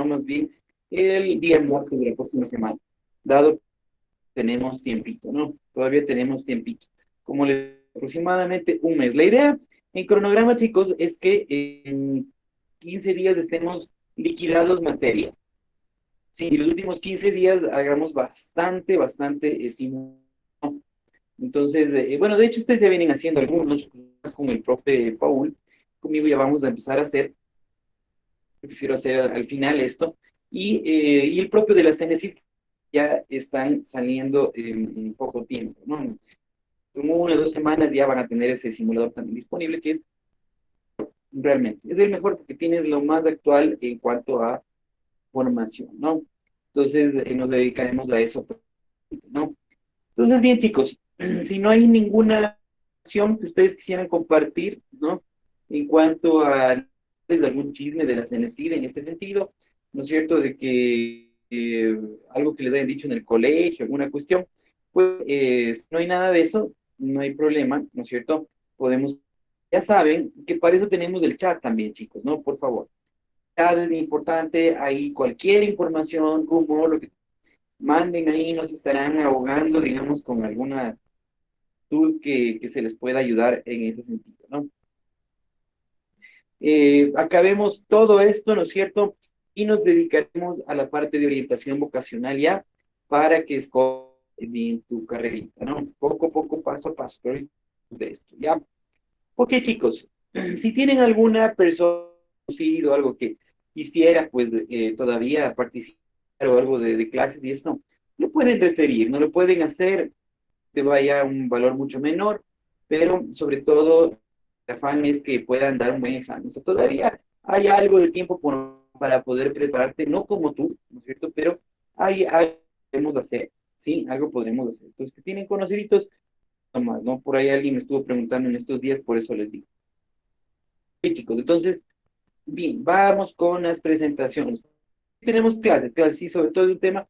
no más bien el día martes de la próxima semana, dado que tenemos tiempito, ¿no? Todavía tenemos tiempito, como aproximadamente un mes. La idea en cronograma, chicos, es que en 15 días estemos liquidados materia. Sí, y los últimos 15 días hagamos bastante, sí, ¿no? Entonces, bueno, de hecho ustedes ya vienen haciendo algunos con el profe Paul, conmigo ya vamos a empezar a hacer, prefiero hacer al final esto, y el propio de la CNCIT ya están saliendo en poco tiempo, ¿no? Como 1 o 2 semanas ya van a tener ese simulador también disponible, que es realmente, es el mejor porque tienes lo más actual en cuanto a formación, ¿no? Entonces, nos dedicaremos a eso, ¿no? Entonces, bien, chicos, si no hay ninguna acción que ustedes quisieran compartir, ¿no? En cuanto a algún chisme de la CNCID en este sentido, ¿no es cierto? De que algo que les hayan dicho en el colegio, alguna cuestión, pues si no hay nada de eso, no hay problema, ¿no es cierto? Podemos, ya saben que para eso tenemos el chat también, chicos, ¿no? Por favor. El chat es importante, ahí cualquier información, rumor, lo que manden ahí, nos estarán ahogando, digamos, con alguna tool que se les pueda ayudar en ese sentido, ¿no? Acabemos todo esto, ¿no es cierto? Y nos dedicaremos a la parte de orientación vocacional ya para que escojas bien tu carrerita, ¿no? Poco a poco, paso a paso, pero de esto, ¿ya? Ok, chicos, si tienen alguna persona conocido, algo que quisiera, pues, todavía participar o algo de clases y eso, lo pueden referir, no lo pueden hacer, te vaya a un valor mucho menor, pero sobre todo el afán es que puedan dar un buen examen. O sea, todavía hay algo de tiempo para poder prepararte, no como tú, ¿no es cierto? Pero hay algo que podemos hacer, ¿sí? Algo podremos hacer. Entonces, que tienen conociditos, nomás, ¿no? Por ahí alguien me estuvo preguntando en estos días, por eso les digo. Sí, chicos, entonces, bien, vamos con las presentaciones. Tenemos clases, sí, sobre todo de un tema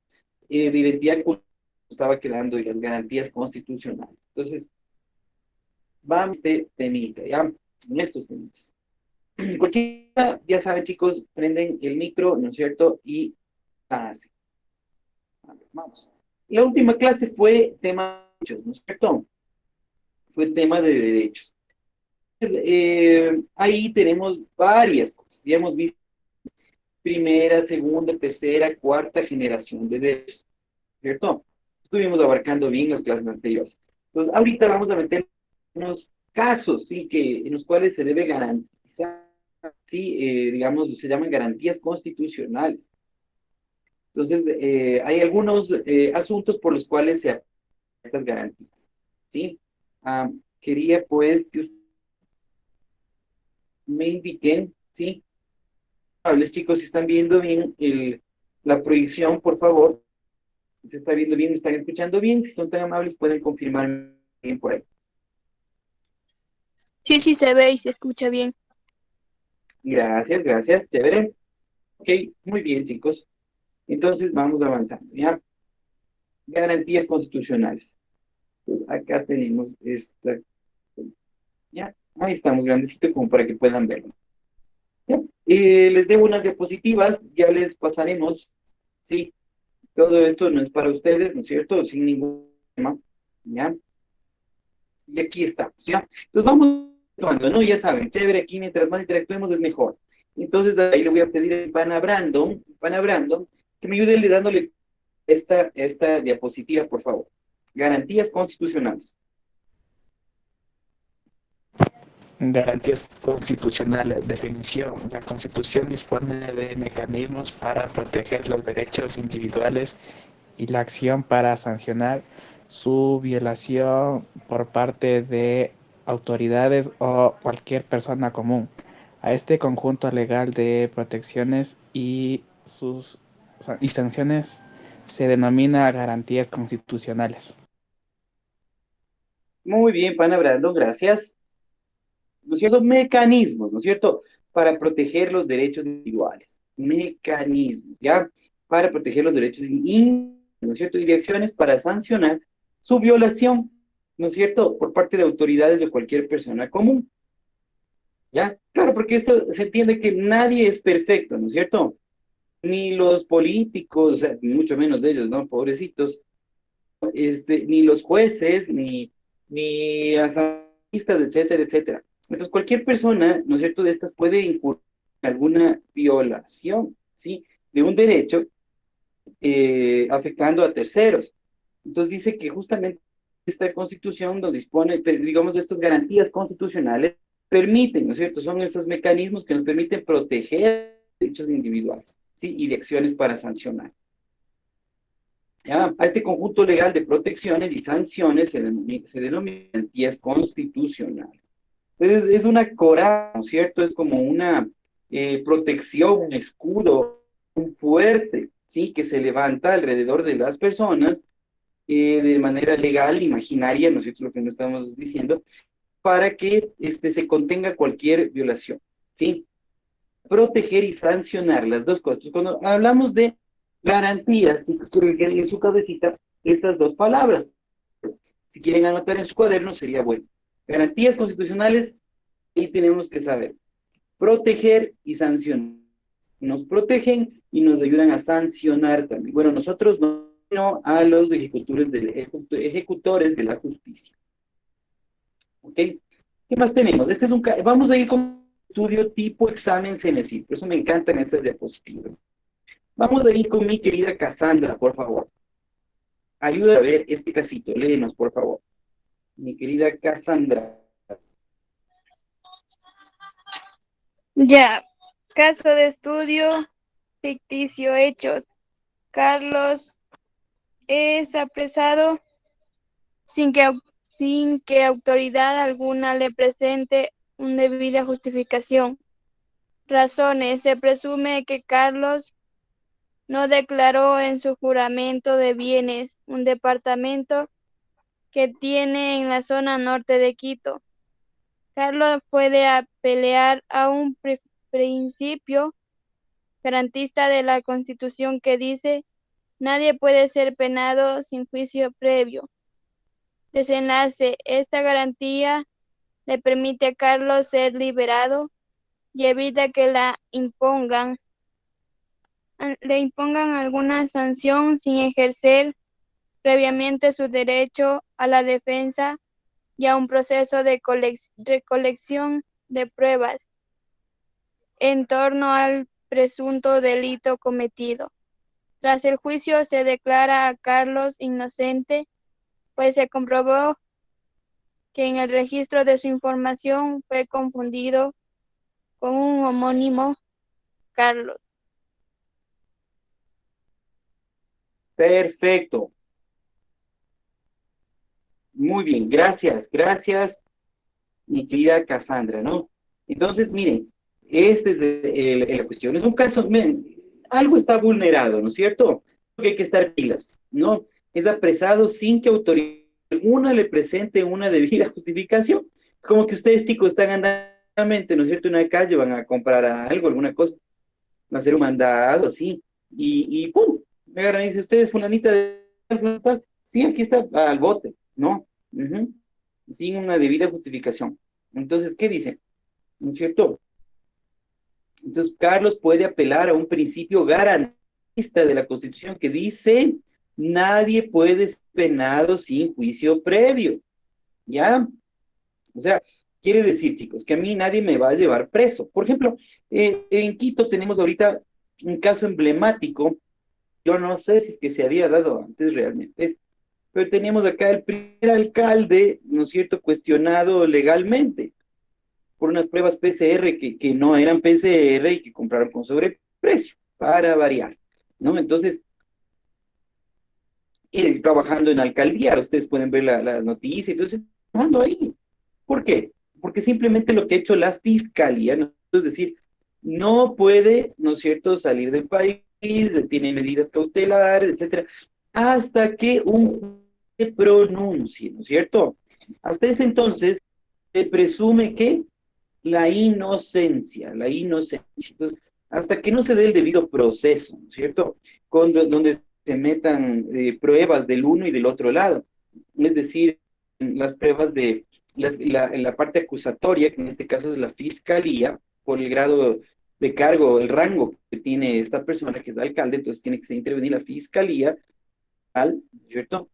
de identidad cultural estaba quedando y las garantías constitucionales. Entonces, vamos este temita, ¿ya? En estos temas. Cualquiera, ya saben, chicos, prenden el micro, ¿no es cierto? Y así. Vamos. La última clase fue tema de derechos, ¿no es cierto? Fue tema de derechos. Entonces, ahí tenemos varias cosas. Ya hemos visto primera, segunda, tercera, cuarta generación de derechos, ¿cierto? Estuvimos abarcando bien las clases anteriores. Entonces, ahorita vamos a meter unos casos, ¿sí? En los cuales se debe garantizar, ¿sí? Digamos, se llaman garantías constitucionales. Entonces, hay algunos asuntos por los cuales se aplican estas garantías, ¿sí? Ah, quería, pues, que ustedes me indiquen, ¿sí? Hables, chicos, si están viendo bien la proyección, por favor. Si se está viendo bien, me están escuchando bien. Si son tan amables, pueden confirmar bien por ahí. Sí, sí se ve y se escucha bien. Gracias, chévere. Ok, muy bien, chicos. Entonces vamos avanzando, ¿ya? Garantías constitucionales. Pues acá tenemos esta, ¿ya? Ahí estamos, grandecito, como para que puedan verlo. ¿Ya? Les debo unas diapositivas, ya les pasaremos, ¿sí? Todo esto no es para ustedes, ¿no es cierto? Sin ningún problema, ¿ya? Y aquí estamos, ¿ya? Entonces vamos actuando, ¿no? Ya saben, chévere, aquí mientras más interactuemos es mejor. Entonces ahí le voy a pedir a Pana Brandon, que me ayude dándole esta diapositiva, por favor. Garantías constitucionales. Garantías constitucionales. Definición. La Constitución dispone de mecanismos para proteger los derechos individuales y la acción para sancionar su violación por parte de autoridades o cualquier persona común. A este conjunto legal de protecciones y sanciones se denomina garantías constitucionales. Muy bien, Pana Brandon, gracias. ¿No es cierto? Mecanismos, ¿no es cierto? Para proteger los derechos individuales. Mecanismos, ¿ya? Para proteger los derechos individuales, ¿no es cierto? Y de acciones para sancionar su violación, ¿no es cierto? Por parte de autoridades de cualquier persona común, ¿ya? Claro, porque esto se entiende que nadie es perfecto, ¿no es cierto? ni los políticos, o sea, mucho menos de ellos, ¿no? Pobrecitos, ni los jueces, ni asambleístas, etcétera, etcétera. Entonces, cualquier persona, ¿no es cierto?, de estas puede incurrir en alguna violación, ¿sí?, de un derecho afectando a terceros. Entonces, dice que justamente esta Constitución nos dispone, digamos, de estas garantías constitucionales, permiten, ¿no es cierto?, son esos mecanismos que nos permiten proteger derechos individuales, ¿sí?, y de acciones para sancionar. ¿Ya? A este conjunto legal de protecciones y sanciones se denomina garantías constitucionales. Entonces, es una coraza, ¿no es cierto? Es como una protección, un escudo, un fuerte, ¿sí?, que se levanta alrededor de las personas de manera legal, imaginaria, ¿no es cierto?, lo que no estamos diciendo, para que se contenga cualquier violación, ¿sí? Proteger y sancionar, las dos cosas. Entonces, cuando hablamos de garantías, quiero que en su cabecita estas dos palabras. Si quieren anotar en su cuaderno, sería bueno. Garantías constitucionales, y tenemos que saber. Proteger y sancionar. Nos protegen y nos ayudan a sancionar también. Bueno, nosotros no a los ejecutores de la justicia. ¿Ok? ¿Qué más tenemos? Vamos a ir con un estudio tipo examen Cenecit, por eso me encantan estas diapositivas. Vamos a ir con mi querida Cassandra, por favor. Ayuda a ver este casito, léenos, por favor. Mi querida Cassandra. Ya, caso de estudio, ficticio hechos. Carlos es apresado sin que, sin que autoridad alguna le presente una debida justificación. Razones: se presume que Carlos no declaró en su juramento de bienes un departamento que tiene en la zona norte de Quito. Carlos puede apelar a un principio garantista de la Constitución que dice: nadie puede ser penado sin juicio previo. Desenlace: esta garantía le permite a Carlos ser liberado y evita que le impongan alguna sanción sin ejercer previamente su derecho a la defensa y a un proceso de recolección de pruebas en torno al presunto delito cometido. Tras el juicio se declara a Carlos inocente, pues se comprobó que en el registro de su información fue confundido con un homónimo Carlos. Perfecto. Muy bien, gracias, mi querida Cassandra, ¿no? Entonces, miren, este es la cuestión. Es un caso, miren, algo está vulnerado, ¿no es cierto? Que hay que estar pilas, ¿no? Es apresado sin que autoridad alguna le presente una debida justificación. Como que ustedes, chicos, están andando, ¿no es cierto?, en una calle, van a comprar algo, alguna cosa, van a hacer un mandado, sí, y ¡pum! Me agarran y dice, ¿ustedes fulanita de tal? Sí, aquí está, al bote, ¿no? Ujú. Sin una debida justificación. Entonces, ¿qué dice? ¿No es cierto? Entonces, Carlos puede apelar a un principio garantista de la Constitución que dice, nadie puede ser penado sin juicio previo, ¿ya? O sea, quiere decir, chicos, que a mí nadie me va a llevar preso. Por ejemplo, en Quito tenemos ahorita un caso emblemático, yo no sé si es que se había dado antes realmente, pero teníamos acá el primer alcalde, ¿no es cierto?, cuestionado legalmente por unas pruebas PCR que no eran PCR y que compraron con sobreprecio, para variar, ¿no? Entonces, trabajando en alcaldía, ustedes pueden ver las noticias, entonces, trabajando ahí. ¿Por qué? Porque simplemente lo que ha hecho la fiscalía, ¿no? Es decir, no puede, ¿no es cierto?, salir del país, tiene medidas cautelares, etcétera, hasta que un juez se pronuncie, ¿no es cierto? Hasta ese entonces se presume que la inocencia. Entonces, hasta que no se dé el debido proceso, ¿no es cierto? Donde se metan pruebas del uno y del otro lado. Es decir, las pruebas la parte acusatoria, que en este caso es la fiscalía, por el grado de cargo, el rango que tiene esta persona que es alcalde, entonces tiene que intervenir la fiscalía, ¿cierto?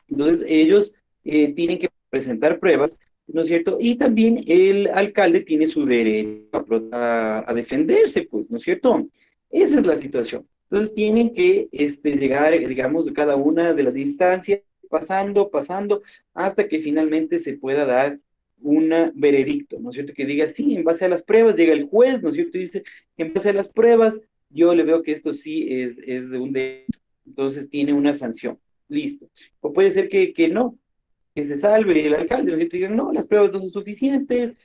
Entonces ellos tienen que presentar pruebas, ¿no es cierto? Y también el alcalde tiene su derecho a defenderse, pues, ¿no es cierto? Esa es la situación. Entonces tienen que llegar, digamos, de cada una de las instancias, pasando, hasta que finalmente se pueda dar un veredicto, ¿no es cierto? Que diga, sí, en base a las pruebas, llega el juez, ¿no es cierto? Y dice, en base a las pruebas, yo le veo que esto sí es de un delito, entonces tiene una sanción, listo. O puede ser que no, que se salve el alcalde, ¿no es cierto? Y digan, no, las pruebas no son suficientes,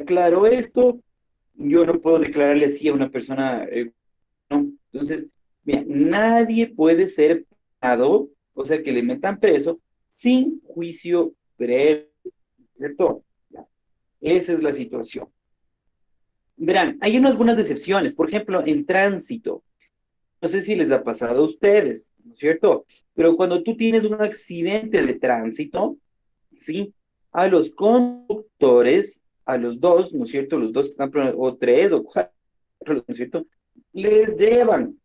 claro esto, yo no puedo declararle así a una persona, no. Entonces, mira, nadie puede ser penado, o sea, que le metan preso sin juicio previo, ¿cierto? Ya, esa es la situación. Verán, hay algunas excepciones, por ejemplo, en tránsito. No sé si les ha pasado a ustedes, ¿no es cierto? Pero cuando tú tienes un accidente de tránsito, ¿sí? A los conductores, a los dos, ¿no es cierto? Los dos que están, o tres o cuatro, ¿no es cierto? Les llevan,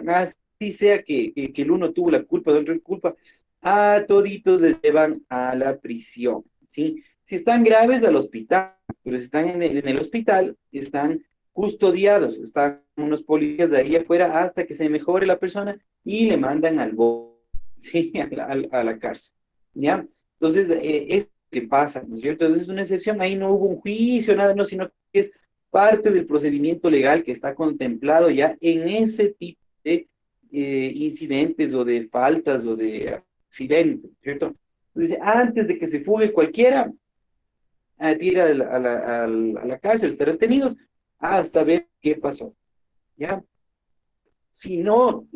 así sea que el uno tuvo la culpa, el otro la culpa, a toditos les llevan a la prisión, ¿sí? Si están graves, al hospital, pero si están en el hospital, están custodiados, están unos policías de ahí afuera hasta que se mejore la persona y le mandan al bote, ¿sí? A la cárcel, ¿ya? Entonces, es lo que pasa, ¿no es cierto? Entonces, es una excepción, ahí no hubo un juicio, nada, no, sino que es parte del procedimiento legal que está contemplado ya en ese tipo de incidentes o de faltas o de accidentes, ¿cierto? Entonces, antes de que se fugue cualquiera, tira a la cárcel, estar detenidos hasta ver qué pasó, ¿ya? Si no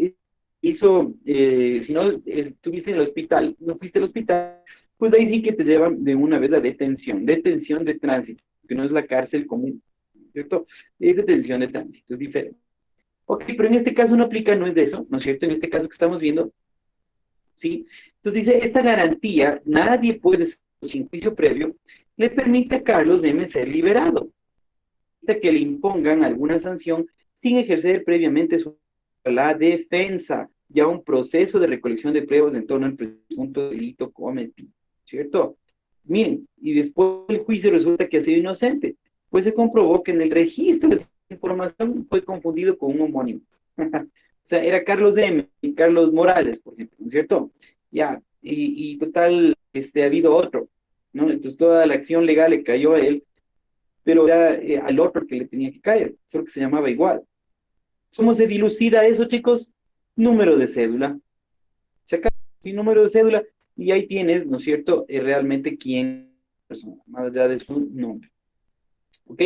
si no estuviste en el hospital, no fuiste al hospital, pues ahí sí que te llevan de una vez a detención de tránsito, que no es la cárcel común, ¿cierto? Es detención de tránsito, es diferente. Ok, pero en este caso no aplica, no es de eso, ¿no es cierto? En este caso que estamos viendo, ¿sí? Entonces dice, esta garantía, nadie puede ser sin juicio previo, le permite a Carlos M ser liberado, que le impongan alguna sanción sin ejercer previamente la defensa, ya un proceso de recolección de pruebas en torno al presunto delito cometido, ¿cierto? Miren, y después del juicio resulta que ha sido inocente, pues se comprobó que en el registro de información fue confundido con un homónimo. O sea, era Carlos M. y Carlos Morales, por ejemplo, ¿no es cierto? Ya, y total, ha habido otro, ¿no? Entonces toda la acción legal le cayó a él, pero era al otro que le tenía que caer, solo que se llamaba igual. ¿Cómo se dilucida eso, chicos? Número de cédula. Se acaba el número de cédula y ahí tienes, ¿no es cierto?, realmente quién es la persona, más allá de su nombre. ¿Ok?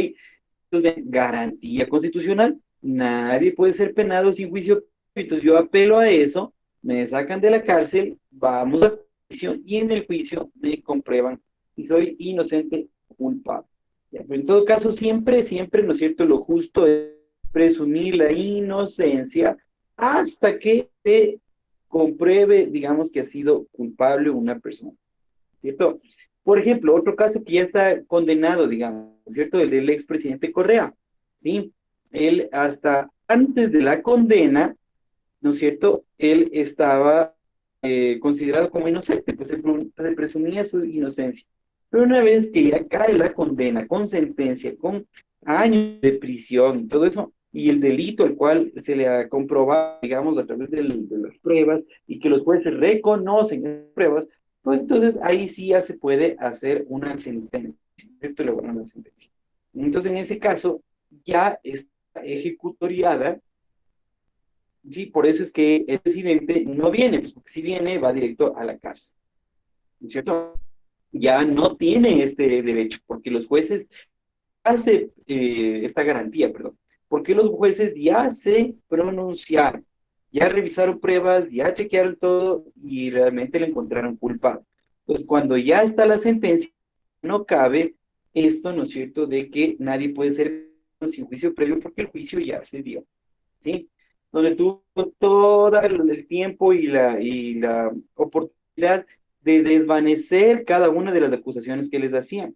Entonces, garantía constitucional, nadie puede ser penado sin juicio. Entonces yo apelo a eso, me sacan de la cárcel, vamos a juicio y en el juicio me comprueban si soy inocente o culpable. Ya, pero en todo caso, siempre, ¿no es cierto?, lo justo es presumir la inocencia hasta que se compruebe, digamos, que ha sido culpable una persona, ¿cierto? Por ejemplo, otro caso que ya está condenado, digamos, ¿cierto? El del expresidente Correa, ¿sí? Él hasta antes de la condena, ¿no es cierto? Él estaba considerado como inocente, pues se presumía su inocencia. Pero una vez que ya cae la condena con sentencia, con años de prisión y todo eso, y el delito al cual se le ha comprobado, digamos, a través de las pruebas y que los jueces reconocen las pruebas, pues entonces ahí sí ya se puede hacer una sentencia, ¿cierto? Elaborar una sentencia. Entonces en ese caso ya está ejecutoriada. Sí, por eso es que el presidente no viene, pues porque si viene va directo a la cárcel, ¿no es cierto? Ya no tiene este derecho, porque los jueces hace esta garantía, perdón, porque los jueces ya se pronunciaron, ya revisaron pruebas, ya chequearon todo y realmente le encontraron culpable. Entonces, cuando ya está la sentencia, no cabe esto, ¿no es cierto?, de que nadie puede ser sin juicio previo porque el juicio ya se dio, ¿sí? Donde tuvo todo el tiempo y la oportunidad de desvanecer cada una de las acusaciones que le hacían.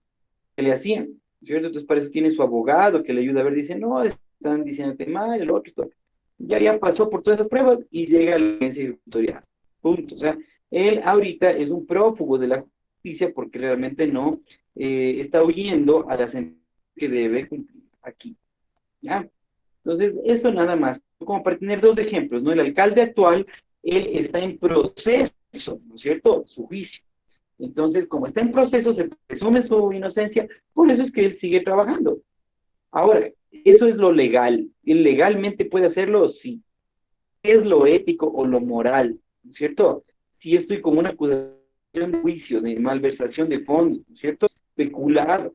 ¿cierto? Entonces para eso tiene su abogado que le ayuda a ver, dice, no, están diciéndote mal, el otro, esto. Ya pasó por todas esas pruebas y llega a la audiencia ejecutorial. Punto. O sea, él ahorita es un prófugo de la justicia porque realmente no está huyendo a la sentencia que debe cumplir aquí. ¿Ya? Entonces, eso nada más, como para tener dos ejemplos, ¿no? El alcalde actual, él está en proceso, ¿no es cierto? Su juicio. Entonces, como está en proceso, se presume su inocencia, por eso es que él sigue trabajando. Ahora, eso es lo legal. ¿Él legalmente puede hacerlo? Sí. ¿Qué es lo ético o lo moral? ¿No es cierto? Si estoy con una acusación de juicio, de malversación de fondos, ¿no es cierto? Especular.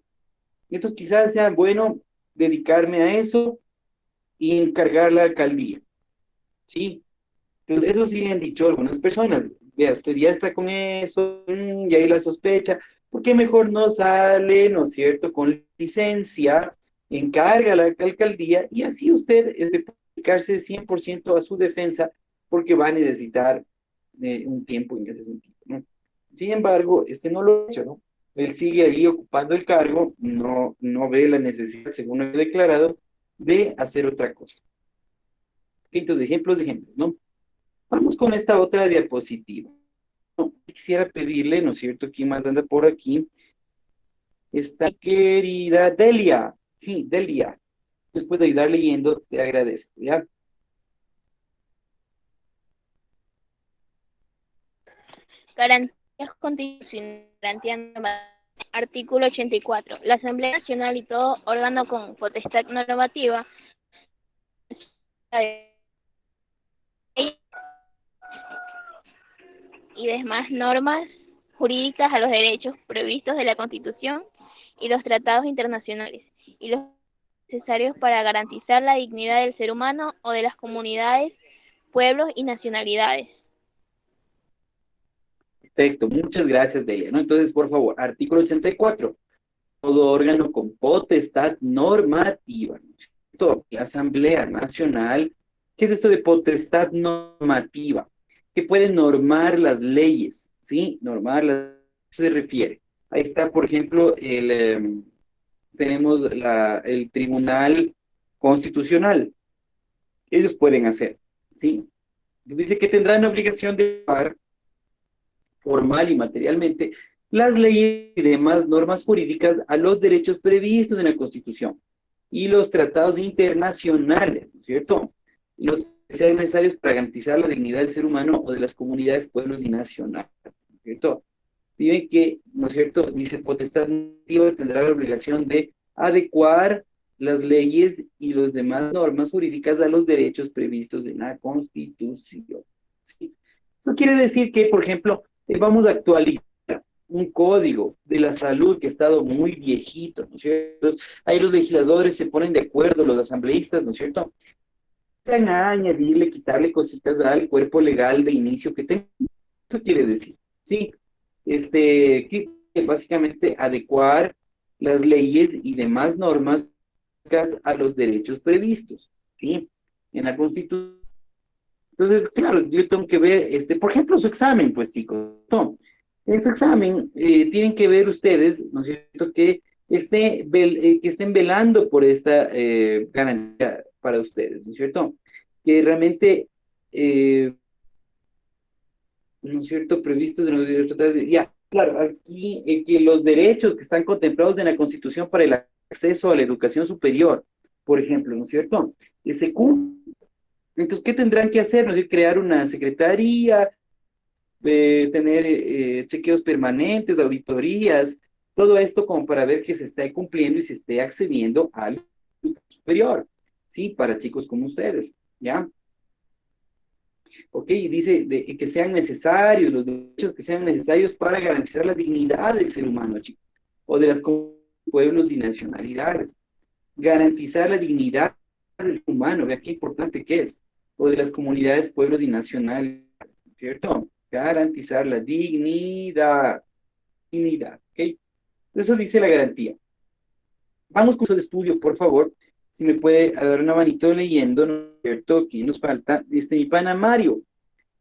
Entonces, quizás sea bueno dedicarme a eso y encargar la alcaldía, ¿sí? Pero eso sí le han dicho algunas personas. Vea, usted ya está con eso, y ahí la sospecha, ¿por qué mejor no sale, ¿no es cierto?, con licencia, encarga a la alcaldía y así usted puede dedicarse 100% a su defensa porque va a necesitar un tiempo en ese sentido, ¿no? Sin embargo, no lo ha hecho, ¿no? Él sigue ahí ocupando el cargo, no ve la necesidad, según lo ha declarado, de hacer otra cosa. Entonces, ejemplos, ¿no? Vamos con esta otra diapositiva. No, quisiera pedirle, ¿no es cierto?, ¿quién más anda por aquí? Esta querida Delia. Sí, Delia. Después de ayudar leyendo, te agradezco, ¿ya? Garantías constitucionales. Artículo 84. La Asamblea Nacional y todo órgano con potestad normativa y demás normas jurídicas a los derechos previstos de la Constitución y los tratados internacionales, y los necesarios para garantizar la dignidad del ser humano o de las comunidades, pueblos y nacionalidades. Perfecto, muchas gracias, Delia, ¿no? Entonces, por favor, artículo 84. Todo órgano con potestad normativa, ¿no es cierto? La Asamblea Nacional, ¿qué es esto de potestad normativa? Que puede normar las leyes, ¿sí? Normar las se refiere. Ahí está, por ejemplo, tenemos el Tribunal Constitucional. Ellos pueden hacer, ¿sí? Entonces dice que tendrán la obligación de llevar formal y materialmente las leyes y demás normas jurídicas a los derechos previstos en la Constitución y los tratados internacionales, ¿no es cierto? Los que sean necesarios para garantizar la dignidad del ser humano o de las comunidades, pueblos y nacionales, ¿no es cierto? Dicen que, ¿no es cierto?, dice potestad normativa tendrá la obligación de adecuar las leyes y las demás normas jurídicas a los derechos previstos en la Constitución. ¿Sí? Eso quiere decir que, por ejemplo, vamos a actualizar un código de la salud que ha estado muy viejito, ¿no es cierto? Ahí los legisladores se ponen de acuerdo, los asambleístas, ¿no es cierto? Van a añadirle, quitarle cositas al cuerpo legal de inicio que tenga. Eso quiere decir, ¿sí? Que básicamente adecuar las leyes y demás normas a los derechos previstos, ¿sí? En la Constitución. Entonces, claro, yo tengo que ver, por ejemplo, su examen, pues, chicos, no. En su examen tienen que ver ustedes, ¿no es cierto?, que estén velando por esta garantía para ustedes, ¿no es cierto? Que realmente, ¿no es cierto?, previstos en los tratados, ya, claro, aquí que los derechos que están contemplados en la Constitución para el acceso a la educación superior, por ejemplo, ¿no es cierto?, se cumplen. Entonces, ¿qué tendrán que hacer? ¿No es decir, crear una secretaría, tener chequeos permanentes, auditorías, todo esto como para ver que se esté cumpliendo y se esté accediendo al superior, ¿sí? Para chicos como ustedes, ¿ya? Ok, dice que sean necesarios, los derechos que sean necesarios para garantizar la dignidad del ser humano, chicos, o de las pueblos y nacionalidades. Garantizar la dignidad del ser humano, vea qué importante que es, o de las comunidades, pueblos y nacionalidades, ¿cierto? Garantizar la dignidad, ¿ok? Eso dice la garantía. Vamos con eso de estudio, por favor. Si me puede dar una manito leyendo, ¿no es cierto? Aquí nos falta, mi pana Mario.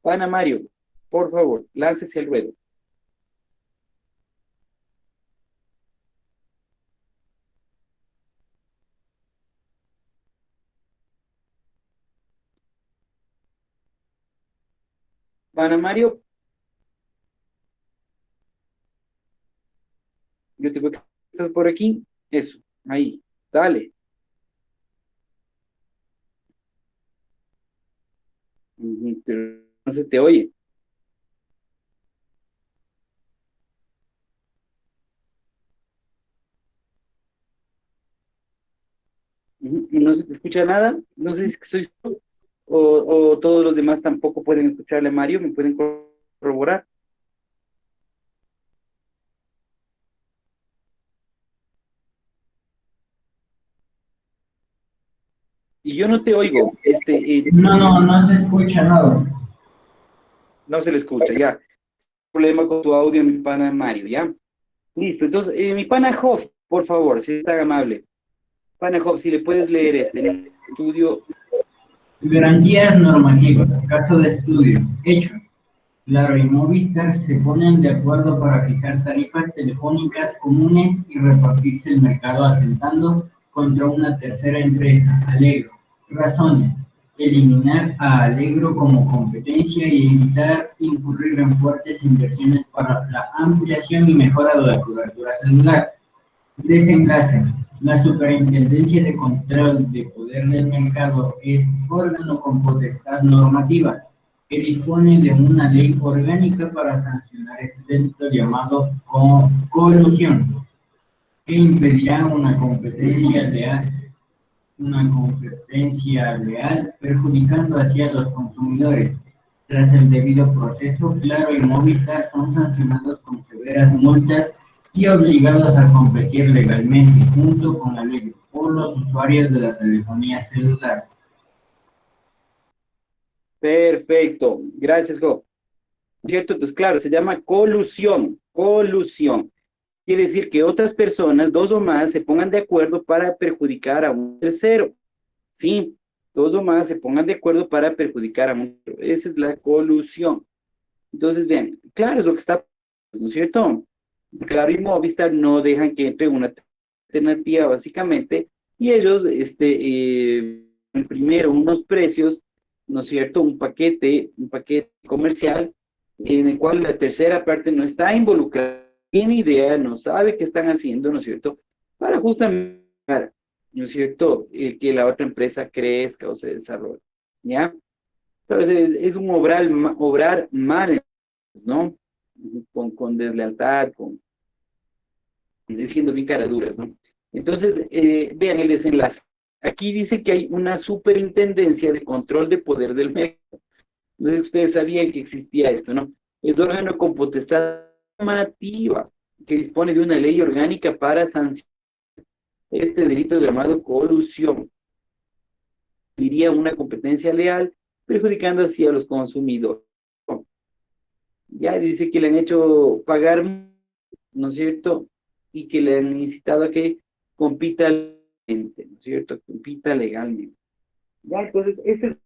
Pana Mario, por favor, láncese al ruedo. Pana Mario, yo te veo que estás por aquí. Eso, ahí, dale. Pero no se te oye. No se te escucha nada. No sé si soy yo o todos los demás tampoco pueden escucharle a Mario. ¿Me pueden corroborar? Y yo no te oigo. No se escucha nada. No se le escucha, ya. Problema con tu audio, mi pana Mario, ¿ya? Listo. Entonces, mi pana Hoff, por favor, si es tan amable. Pana Hoff, si le puedes leer el estudio. Garantías normativas. Caso de estudio. Hechos. Claro y Movistar se ponen de acuerdo para fijar tarifas telefónicas comunes y repartirse el mercado atentando contra una tercera empresa, Allegro. Razones: eliminar a Allegro como competencia y evitar incurrir en fuertes inversiones para la ampliación y mejora de la cobertura celular. Desenlace: la Superintendencia de Control de Poder del Mercado es órgano con potestad normativa que dispone de una ley orgánica para sancionar este delito llamado colusión, que impedirá una competencia leal, perjudicando así a los consumidores. Tras el debido proceso, Claro y Movistar son sancionados con severas multas y obligados a competir legalmente junto con la ley por los usuarios de la telefonía celular. Perfecto. Gracias, Job. ¿Cierto? Pues claro, se llama colusión. Colusión. Quiere decir que otras personas, dos o más, se pongan de acuerdo para perjudicar a un tercero. Sí, dos o más se pongan de acuerdo para perjudicar a un tercero. Esa es la colusión. Entonces, bien, claro, es lo que está, ¿no es cierto? Claro y Movistar no dejan que entre una alternativa, básicamente, y ellos, primero unos precios, ¿no es cierto? Un paquete comercial, en el cual la tercera parte no está involucrada, tiene idea, no sabe qué están haciendo, ¿no es cierto? Para justamente, ¿no es cierto? Que la otra empresa crezca o se desarrolle, ¿ya? Entonces, es un obrar mal, ¿no? Con deslealtad, siendo bien caraduras, ¿no? Entonces, vean el desenlace. Aquí dice que hay una superintendencia de control de poder del mercado. No sé si ustedes sabían que existía esto, ¿no? Es órgano con potestad normativa que dispone de una ley orgánica para sancionar este delito llamado colusión. Diría una competencia leal, perjudicando así a los consumidores. Ya dice que le han hecho pagar, ¿no es cierto? Y que le han incitado a que compita legalmente, ¿no es cierto? Compita legalmente. Ya, entonces, esta es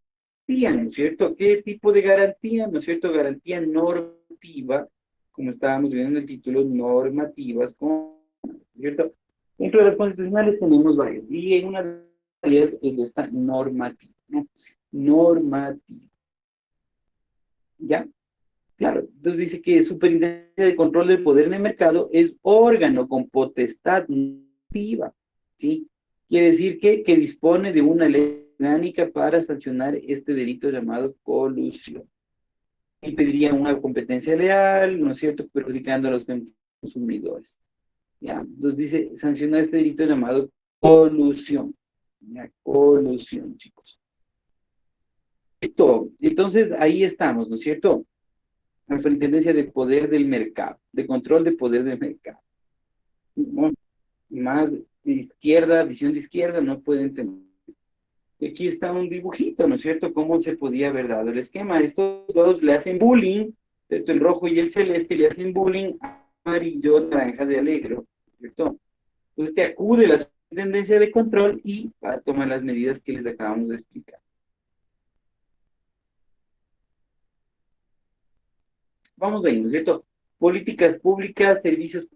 garantía, ¿no es cierto? ¿Qué tipo de garantía? ¿No es cierto? Garantía normativa, como estábamos viendo en el título, normativas, ¿no es cierto? Dentro de las constitucionales tenemos varias, y en una de ellas es esta normativa, ¿no? Normativa. ¿Ya? Claro, entonces dice que Superintendencia de Control del Poder en el Mercado es órgano con potestad normativa, ¿sí? Quiere decir que dispone de una ley orgánica para sancionar este delito llamado colusión. Impediría una competencia leal, ¿no es cierto?, perjudicando a los consumidores. ¿Ya? Entonces dice sancionar este delito llamado colusión. ¿Ya? Colusión, chicos. Listo. Entonces ahí estamos, ¿no es cierto? La Superintendencia de Poder del Mercado, de Control de Poder del Mercado. ¿No? Más de izquierda, visión de izquierda, no pueden entender. Aquí está un dibujito, ¿no es cierto? ¿Cómo se podía haber dado el esquema? Estos dos le hacen bullying, ¿cierto? El rojo y el celeste le hacen bullying a amarillo, naranja de Alegro, ¿cierto? Entonces te acude la Superintendencia de Control y va a tomar las medidas que les acabamos de explicar. Vamos ahí, ¿no es cierto? Políticas públicas, servicios,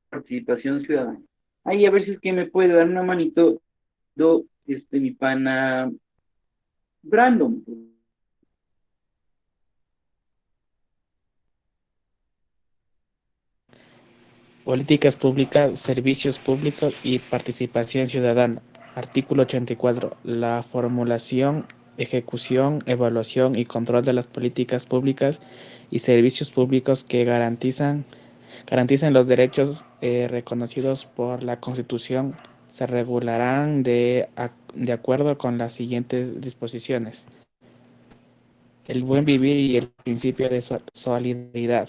participación ciudadana. Ahí a ver si es que me puede dar una manito, mi pana Brandon. Políticas públicas, servicios públicos y participación ciudadana. Artículo 84. La formulación, ejecución, evaluación y control de las políticas públicas y servicios públicos que garanticen los derechos reconocidos por la Constitución se regularán de acuerdo con las siguientes disposiciones. El buen vivir y el principio de solidaridad.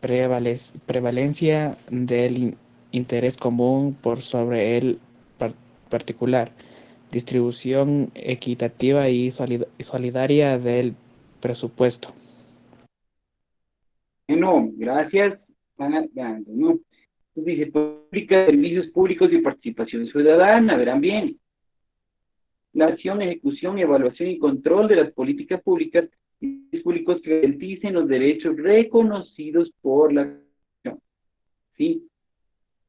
Prevalencia del interés común por sobre el particular, distribución equitativa y solidaria del presupuesto. No, gracias. No. Entonces dice, política, servicios públicos y participación ciudadana, verán bien. La acción, ejecución, evaluación y control de las políticas públicos que garanticen los derechos reconocidos por la Constitución. ¿Sí?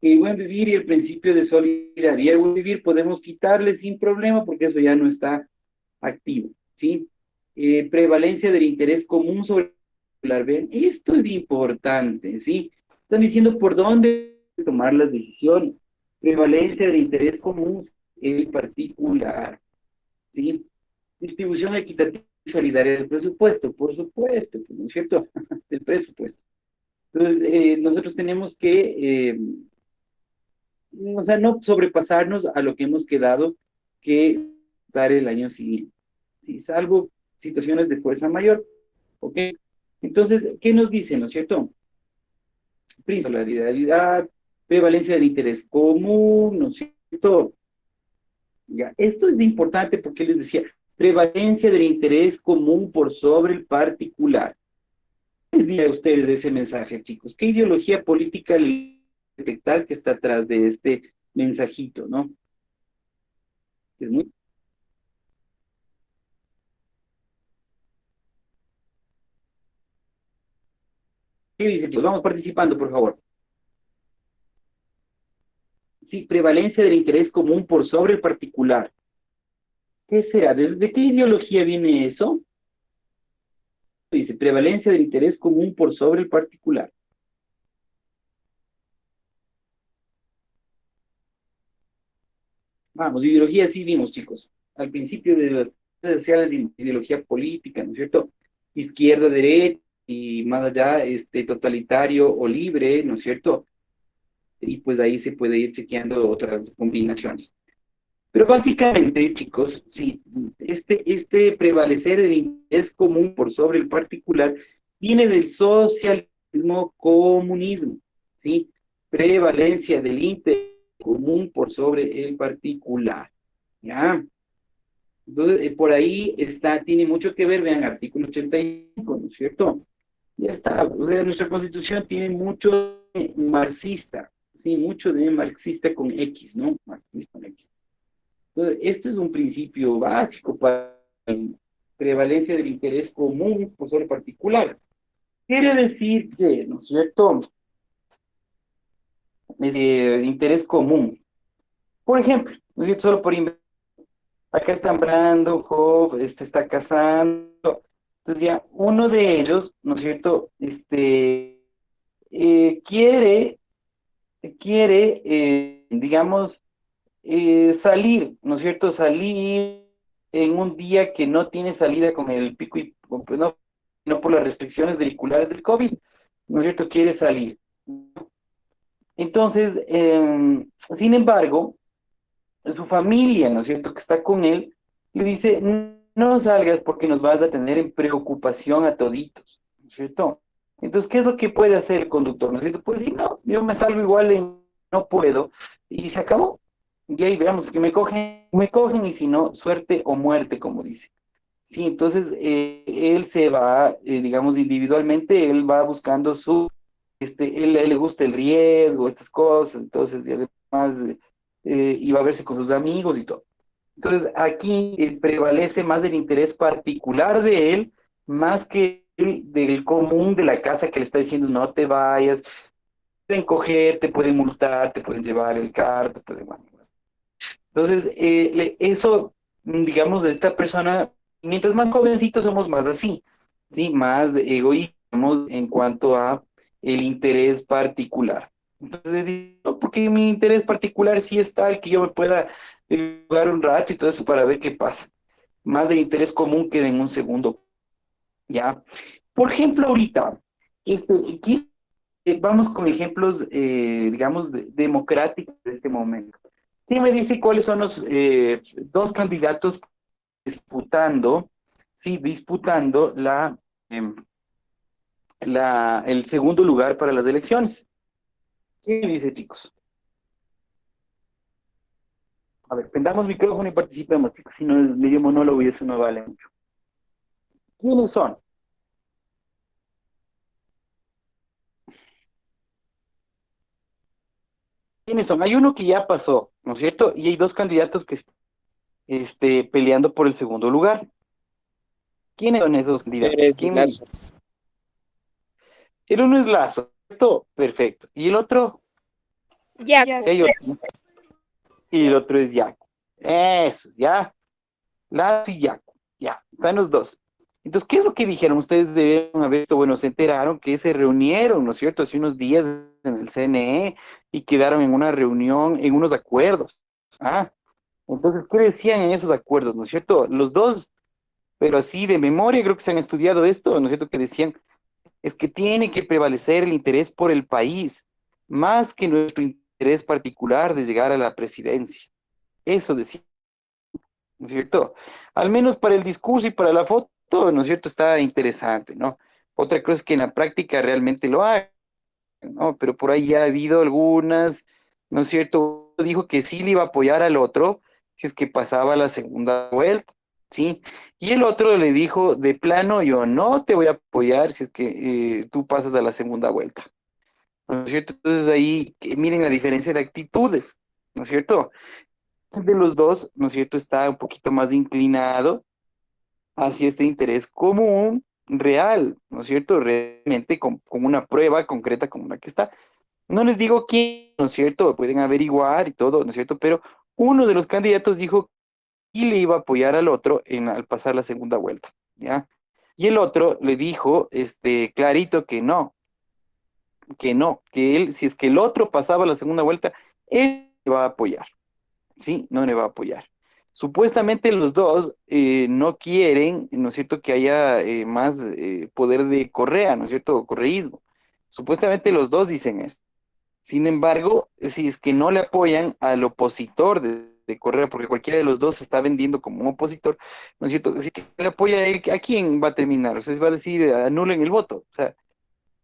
El buen vivir y el principio de solidaridad. El buen vivir podemos quitarle sin problema porque eso ya no está activo. ¿Sí? Prevalencia del interés común sobre el particular. ¿Ven? Esto es importante. ¿Sí? Están diciendo por dónde tomar las decisiones. Prevalencia del interés común el particular. ¿Sí? Distribución equitativa y solidaria del presupuesto, por supuesto, ¿no es cierto? Del presupuesto. Entonces, nosotros tenemos que, o sea, no sobrepasarnos a lo que hemos quedado que dar el año siguiente. ¿Sí? Salvo situaciones de fuerza mayor. ¿Ok? Entonces, ¿qué nos dice, no es cierto? Solidaridad, prevalencia del interés común, ¿no es cierto? Ya, esto es importante porque les decía, prevalencia del interés común por sobre el particular. ¿Qué les diría a ustedes de ese mensaje, chicos? ¿Qué ideología política detectar que está atrás de este mensajito, no? Es muy... ¿Qué dicen, chicos? Vamos participando, por favor. Sí, prevalencia del interés común por sobre el particular. ¿Qué será? ¿De qué ideología viene eso? Dice, prevalencia del interés común por sobre el particular. Vamos, ideología sí vimos, chicos. Al principio de las redes sociales vimos ideología política, ¿no es cierto? Izquierda, derecha, y más allá, totalitario o libre, ¿no es cierto? Y pues ahí se puede ir chequeando otras combinaciones. Pero básicamente, chicos, sí, este prevalecer del interés común por sobre el particular viene del socialismo comunismo, ¿sí? Prevalencia del interés común por sobre el particular, ¿ya? Entonces, por ahí tiene mucho que ver, vean, artículo 85, ¿no es cierto? Ya está, o sea, nuestra Constitución tiene mucho marxista, sí, mucho de marxista con X, ¿no? Marxista con X. Entonces, este es un principio básico para la prevalencia del interés común por sobre particular. Quiere decir que, ¿no es cierto? Interés común. Por ejemplo, ¿no es cierto? Solo por acá están Brando, Job, está casando. Entonces ya uno de ellos, ¿no es cierto? Digamos, salir, ¿no es cierto? Salir en un día que no tiene salida con el pico y pues no por las restricciones vehiculares del COVID, ¿no es cierto? Quiere salir. Entonces, sin embargo, su familia, ¿no es cierto?, que está con él, le dice, no salgas porque nos vas a tener en preocupación a toditos, ¿no es cierto? Entonces, ¿qué es lo que puede hacer el conductor? ¿No es cierto? Pues sí, no, yo me salgo igual no puedo, y se acabó. Y ahí veamos que me cogen, y si no, suerte o muerte, como dice. Sí, entonces él se va, digamos, individualmente, él va buscando él le gusta el riesgo, estas cosas, entonces, y además, iba a verse con sus amigos y todo. Entonces, aquí prevalece más el interés particular de él, más que el del común de la casa que le está diciendo, no te vayas, pueden coger, te pueden multar, te pueden llevar el carro, te pueden... Entonces, eso, digamos, de esta persona, mientras más jovencitos somos más así, ¿sí? Más egoístas en cuanto a el interés particular, Entonces, no, porque mi interés particular sí es tal que yo me pueda jugar un rato y todo eso para ver qué pasa. Más de interés común que en un segundo, ¿ya? Por ejemplo, ahorita, aquí vamos con ejemplos, digamos, democráticos de este momento. ¿Quién me dice cuáles son los dos candidatos disputando, sí, disputando em, el segundo lugar para las elecciones? ¿Quién me dice, chicos? A ver, prendamos micrófono y participemos, chicos. Si no es medio monólogo y eso no vale mucho. ¿Quiénes son? ¿Quiénes son? Hay uno que ya pasó, ¿no es cierto? Y hay dos candidatos que peleando por el segundo lugar. ¿Quiénes son esos candidatos? Pérez y ¿Quién me Lazo. dice? El uno es Lazo, ¿cierto? Perfecto. Y el otro, Yaco. sí hay otro. Y el otro es Yaco. Eso, ya. Lazo y Yaco. Ya, están los dos. Entonces, ¿qué es lo que dijeron? Ustedes debieron haber visto, bueno, se enteraron que se reunieron, ¿no es cierto? Hace unos días en el CNE y quedaron en una reunión, en unos acuerdos. Ah, entonces, ¿qué decían en esos acuerdos, no es cierto? Los dos, pero así de memoria, creo que se han estudiado esto, ¿no es cierto? Que decían, es que tiene que prevalecer el interés por el país, más que nuestro interés particular de llegar a la presidencia. Eso decía, ¿no es cierto? Al menos para el discurso y para la foto, ¿no es cierto? Está interesante, ¿no? Otra cosa es que en la práctica realmente lo hagan, ¿no? Pero por ahí ya ha habido algunas, ¿no es cierto? Dijo que sí le iba a apoyar al otro si es que pasaba la segunda vuelta, ¿sí? Y el otro le dijo, de plano, yo no te voy a apoyar si es que tú pasas a la segunda vuelta, ¿no es cierto? Entonces ahí miren la diferencia de actitudes, ¿no es cierto? De los dos, ¿no es cierto? Está un poquito más inclinado hacia este interés común real, ¿no es cierto? Realmente con una prueba concreta como la que está. No les digo quién, ¿no es cierto? Pueden averiguar y todo, ¿no es cierto? Pero uno de los candidatos dijo que le iba a apoyar al otro al pasar la segunda vuelta, ¿ya? Y el otro le dijo, clarito que no, que él, si es que el otro pasaba la segunda vuelta, él le va a apoyar, ¿sí? No le va a apoyar. Supuestamente los dos no quieren, ¿no es cierto?, que haya más poder de Correa, ¿no es cierto?, correísmo. Supuestamente los dos dicen esto. Sin embargo, si es que no le apoyan al opositor de Correa, porque cualquiera de los dos se está vendiendo como un opositor, ¿no es cierto? Si que le apoya a él, ¿a quién va a terminar? O sea, va a decir, anulen el voto. O sea,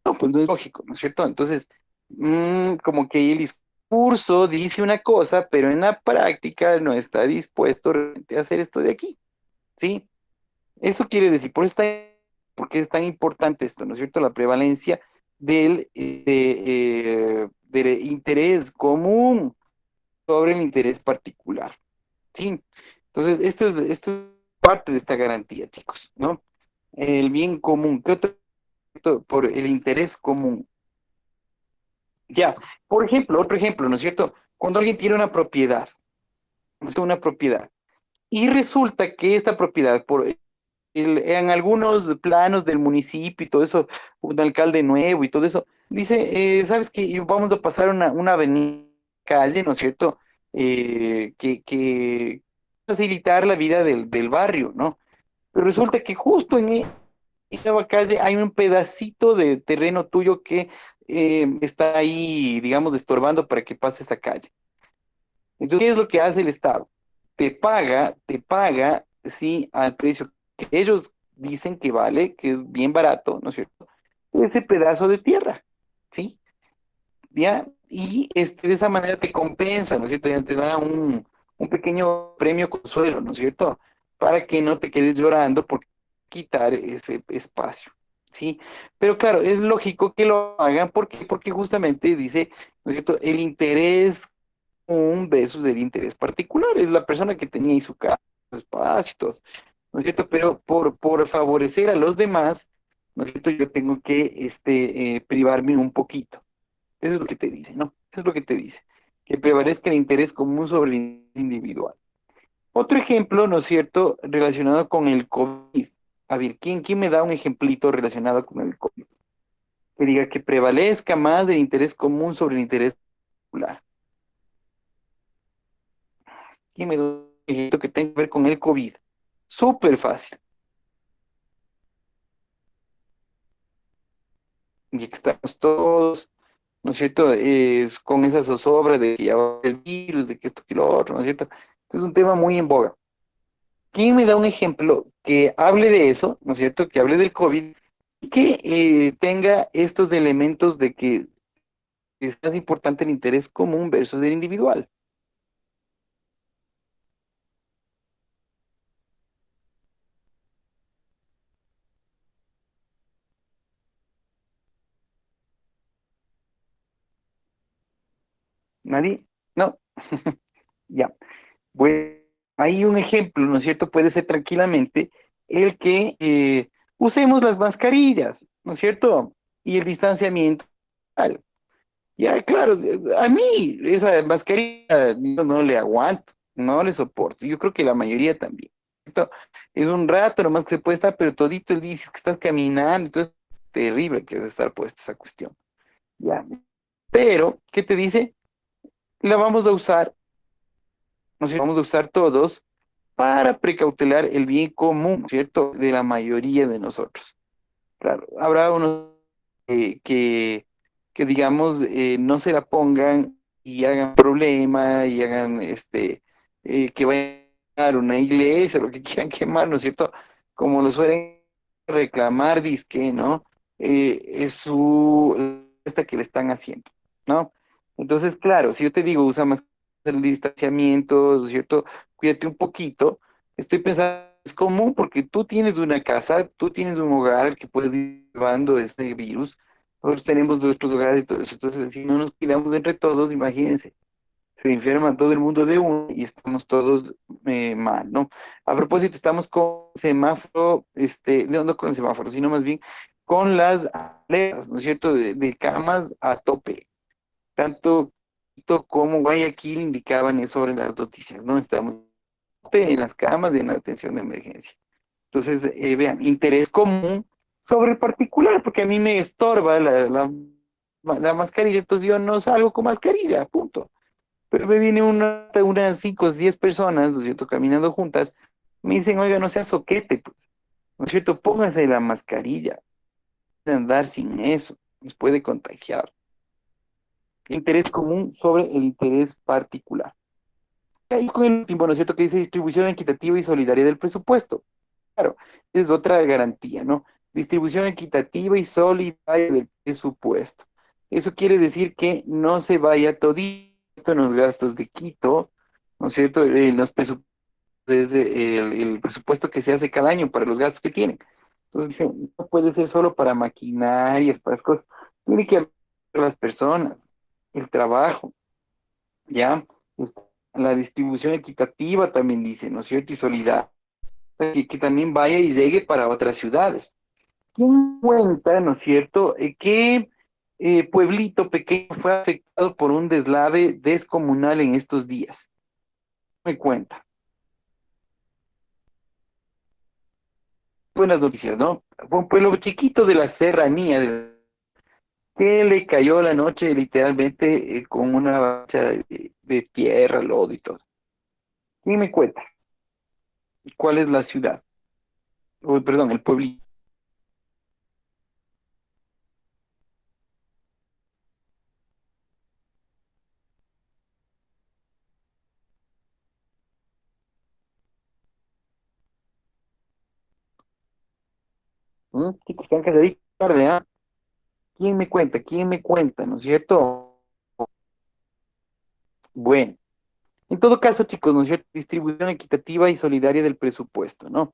no, pues no es lógico, ¿no es cierto? Entonces, como que el discurso dice una cosa, pero en la práctica no está dispuesto realmente a hacer esto de aquí, ¿sí? Eso quiere decir, porque es tan importante esto, ¿no es cierto? La prevalencia del interés común sobre el interés particular, ¿sí? Entonces, esto es parte de esta garantía, chicos, ¿no? El bien común, ¿qué otro? Por el interés común. Ya, por ejemplo, otro ejemplo, ¿no es cierto? Cuando alguien tiene una propiedad, ¿no es una propiedad, y resulta que esta propiedad, en algunos planos del municipio y todo eso, un alcalde nuevo y todo eso, dice, ¿sabes qué? Vamos a pasar una avenida, calle, ¿no es cierto? Que facilitar la vida del barrio, ¿no? Pero resulta que justo en la calle hay un pedacito de terreno tuyo que está ahí, digamos, estorbando para que pase esa calle. Entonces, ¿qué es lo que hace el Estado? Te paga, sí, al precio que ellos dicen que vale, que es bien barato, ¿no es cierto? Ese pedazo de tierra, ¿sí? ¿Ya? Y de esa manera te compensa, ¿no es cierto? Ya te da un pequeño premio consuelo, ¿no es cierto? Para que no te quedes llorando por quitar ese espacio, ¿sí? Pero claro, es lógico que lo hagan porque justamente dice, ¿no es cierto? El interés un versus el interés particular. Es la persona que tenía ahí su casa, su espacio y todo, ¿no es cierto? Pero por favorecer a los demás, ¿no es cierto? Yo tengo que privarme un poquito. Eso es lo que te dice, ¿no? Eso es lo que te dice. Que prevalezca el interés común sobre el individual. Otro ejemplo, ¿no es cierto?, relacionado con el COVID. A ver, ¿quién me da un ejemplito relacionado con el COVID? que diga que prevalezca más el interés común sobre el interés particular. ¿Quién me da un ejemplo que tenga que ver con el COVID? Súper fácil. Y que estamos todos, ¿no es cierto? Es con esa zozobra de que ya va a haber el virus, de que esto que lo otro, ¿no es cierto? Es un tema muy en boga. ¿Quién me da un ejemplo que hable de eso, ¿no es cierto? Que hable del COVID y que tenga estos elementos de que es más importante el interés común versus el individual. ¿Nadie? No. Ya. Bueno, hay un ejemplo, ¿no es cierto? Puede ser tranquilamente el que usemos las mascarillas, ¿no es cierto? Y el distanciamiento social. Ya, claro, a mí esa mascarilla no le aguanto, no le soporto. Yo creo que la mayoría también. ¿Cierto? Es un rato nomás que se puede estar, pero todito el día dices que estás caminando, entonces terrible que es estar puesto esa cuestión. Ya. Pero, ¿qué te dice? La vamos a usar, ¿no es cierto? Vamos a usar todos para precautelar el bien común, ¿cierto? De la mayoría de nosotros. Claro, habrá unos que digamos, no se la pongan y hagan problema y hagan, que vayan a quemar una iglesia, lo que quieran quemar, ¿no es cierto? Como lo suelen reclamar, dizque, ¿no? Es su, esta que le están haciendo, ¿no? Entonces, claro, si yo te digo, usa más el distanciamiento, ¿no es cierto? Cuídate un poquito. Estoy pensando, es común porque tú tienes una casa, tú tienes un hogar que puedes ir llevando este virus. Nosotros tenemos nuestros hogares y todo eso. Entonces, si no nos cuidamos entre todos, imagínense, se enferma todo el mundo de uno y estamos todos mal, ¿no? A propósito, estamos con semáforo, no con el semáforo, sino más bien con las alertas, ¿no es cierto?, de camas a tope. Tanto Quito como Guayaquil indicaban eso sobre las noticias, ¿no? Estamos en las camas de la atención de emergencia. Entonces, vean, interés común sobre el particular, porque a mí me estorba la mascarilla, entonces yo no salgo con mascarilla, punto. Pero me viene unas 5 o 10 personas, ¿no es cierto?, caminando juntas, me dicen, oiga, no sea soquete, pues, ¿no es cierto? Pónganse la mascarilla, de andar sin eso, nos puede contagiar. Interés común sobre el interés particular. Y ahí con el último, ¿no es cierto?, que dice distribución equitativa y solidaria del presupuesto. Claro, es otra garantía, ¿no? Distribución equitativa y solidaria del presupuesto. Eso quiere decir que no se vaya todito en los gastos de Quito, ¿no es cierto? En los presupuestos, el presupuesto que se hace cada año para los gastos que tienen. Entonces, no puede ser solo para maquinarias, para cosas. Tiene que haber las personas, el trabajo, ¿ya? Este, La distribución equitativa también dice, ¿no es cierto? Y solidaria que también vaya y llegue para otras ciudades. ¿Quién cuenta, no es cierto, qué pueblito pequeño fue afectado por un deslave descomunal en estos días? Me cuenta. Buenas noticias, ¿no? Fue un pueblo chiquito de la serranía que le cayó la noche literalmente con una avalancha de tierra, lodo y todo. ¿Quién me cuenta? ¿Cuál es la ciudad? O, perdón, el pueblito. Chicos, están calladitos tarde, ¿ah? ¿Quién me cuenta? ¿Quién me cuenta? ¿No es cierto? Bueno, en todo caso, chicos, ¿no es cierto? Distribución equitativa y solidaria del presupuesto, ¿no?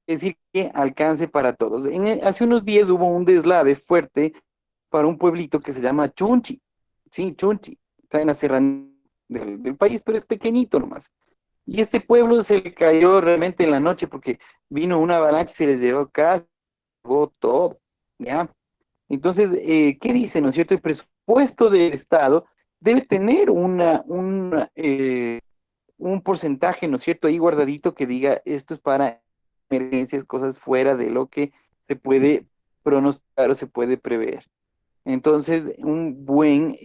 Es decir, que alcance para todos. Hace unos días hubo un deslave fuerte para un pueblito que se llama Chunchi. Sí, Chunchi. Está en la serranía del país, pero es pequeñito nomás. Y este pueblo se le cayó realmente en la noche porque vino una avalancha y se les llevó casa, llevó todo, ¿ya? Entonces, ¿qué dice, no es cierto? El presupuesto del Estado debe tener un porcentaje, ¿no es cierto?, ahí guardadito que diga esto es para emergencias, cosas fuera de lo que se puede pronosticar o se puede prever. Entonces, un buen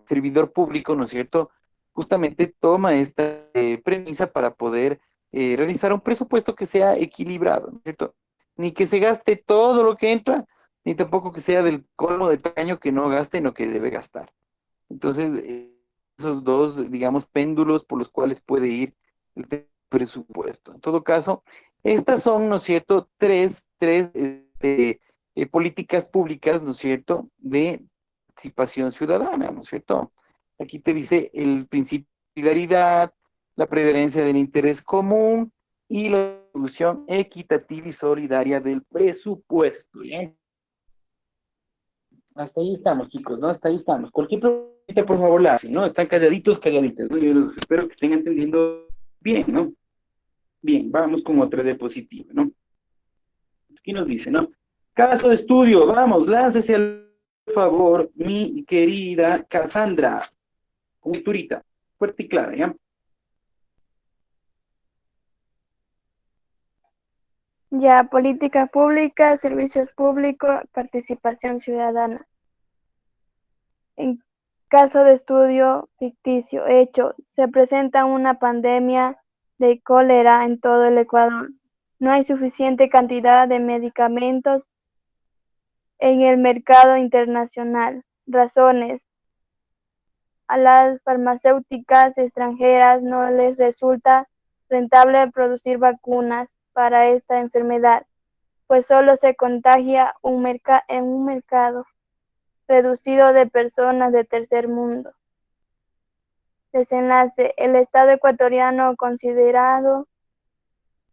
servidor público, ¿no es cierto? Justamente toma esta premisa para poder realizar un presupuesto que sea equilibrado, ¿no es cierto? Ni que se gaste todo lo que entra, ni tampoco que sea del colmo de tacaño que no gaste en lo que debe gastar. Entonces, esos dos, digamos, péndulos por los cuales puede ir el presupuesto. En todo caso, estas son, ¿no es cierto?, tres políticas públicas, ¿no es cierto?, de participación ciudadana, ¿no es cierto? Aquí te dice el principio de solidaridad, la prevalencia del interés común y la distribución equitativa y solidaria del presupuesto. ¿Bien? Hasta ahí estamos, chicos, ¿no? Hasta ahí estamos. Cualquier pregunta, por favor, la hacen, ¿no? Están calladitos, calladitos, ¿no? Yo espero que estén entendiendo bien, ¿no? Bien, vamos con otra diapositiva, ¿no? Aquí nos dice, ¿no? Caso de estudio, vamos, láncese al favor, mi querida Cassandra. Con lecturita, fuerte y clara, ¿ya? Ya, política pública, servicios públicos, participación ciudadana. En caso de estudio ficticio hecho, se presenta una pandemia de cólera en todo el Ecuador. No hay suficiente cantidad de medicamentos en el mercado internacional. Razones: a las farmacéuticas extranjeras no les resulta rentable producir vacunas para esta enfermedad, pues solo se contagia en un mercado reducido de personas de tercer mundo. Desenlace: el Estado ecuatoriano, considerado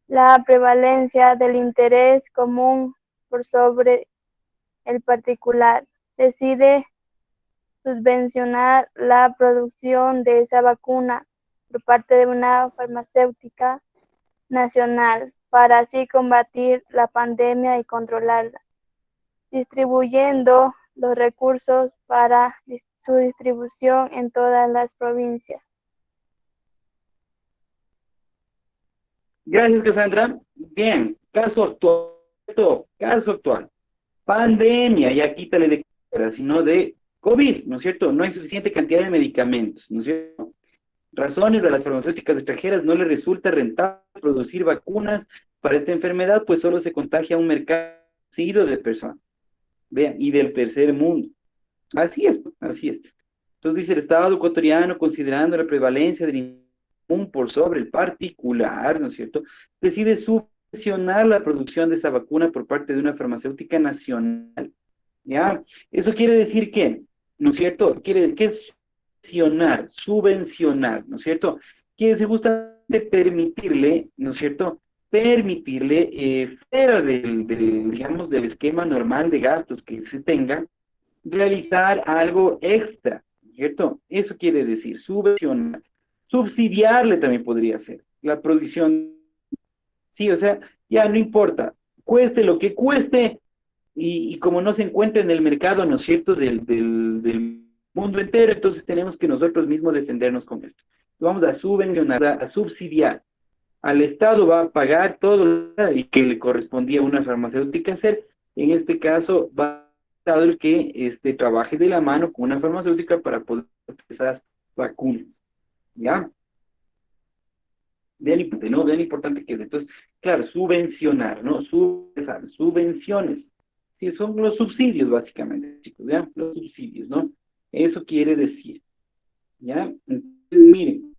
la prevalencia del interés común por sobre el particular, decide subvencionar la producción de esa vacuna por parte de una farmacéutica nacional para así combatir la pandemia y controlarla, distribuyendo los recursos para su distribución en todas las provincias. Gracias, Cassandra. Bien, caso actual, caso actual. Pandemia, ya quítale de cara, sino de COVID, ¿no es cierto? No hay suficiente cantidad de medicamentos, ¿no es cierto? Razones: a las farmacéuticas extranjeras no les resulta rentable producir vacunas para esta enfermedad, pues solo se contagia un mercado reducido de personas. Vean, y del tercer mundo. Así es, así es. Entonces dice: el Estado ecuatoriano, considerando la prevalencia del común por sobre el particular, ¿no es cierto?, decide subvencionar la producción de esa vacuna por parte de una farmacéutica nacional. ¿Ya? Eso quiere decir que, ¿no es cierto? ¿Qué es subvencionar, ¿no es cierto? Quiere decir justamente permitirle, ¿no es cierto? Permitirle, fuera digamos, del esquema normal de gastos que se tenga, realizar algo extra, ¿no es cierto? Eso quiere decir subvencionar. Subsidiarle también podría ser la producción. Sí, o sea, ya no importa, cueste lo que cueste, y como no se encuentra en el mercado, ¿no es cierto?, del mundo entero, entonces tenemos que nosotros mismos defendernos con esto. Vamos a subvencionar, a subsidiar. Al Estado va a pagar todo y que le correspondía a una farmacéutica hacer. En este caso, va a Estado el que trabaje de la mano con una farmacéutica para poder hacer esas vacunas. ¿Ya? Vean importante, ¿no? Vean importante que es. Entonces, claro, subvencionar, ¿no? Subvenciones. Sí, son los subsidios, básicamente, chicos, ¿ya? Los subsidios, ¿no? Eso quiere decir, ¿ya? Entonces, miren,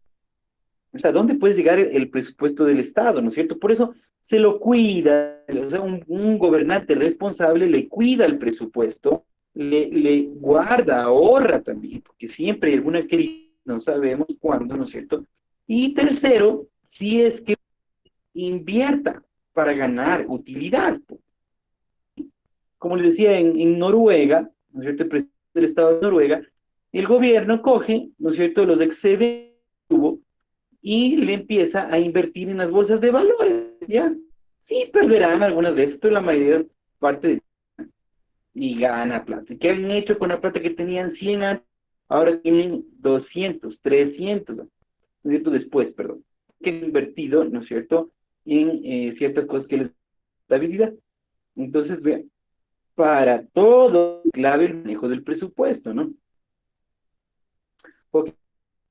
o sea, ¿dónde puede llegar el presupuesto del Estado, ¿no es cierto? Por eso se lo cuida, o sea, un gobernante responsable le cuida el presupuesto, le guarda, ahorra también, porque siempre hay alguna crisis, no sabemos cuándo, ¿no es cierto? Y tercero, si es que invierta para ganar utilidad. Como les decía, en Noruega, ¿no es cierto?, el presidente del Estado de Noruega, el gobierno coge, ¿no es cierto?, los excedentes que hubo y le empieza a invertir en las bolsas de valores, ¿ya? Sí, perderán algunas veces, pero la mayoría parte de y gana plata. ¿Qué han hecho con la plata que tenían 100 años? Ahora tienen 200, 300, ¿no es cierto? Después, perdón. Que han invertido, ¿no es cierto?, en ciertas cosas que les da estabilidad. Entonces, vean, para todo clave el manejo del presupuesto, ¿no? Porque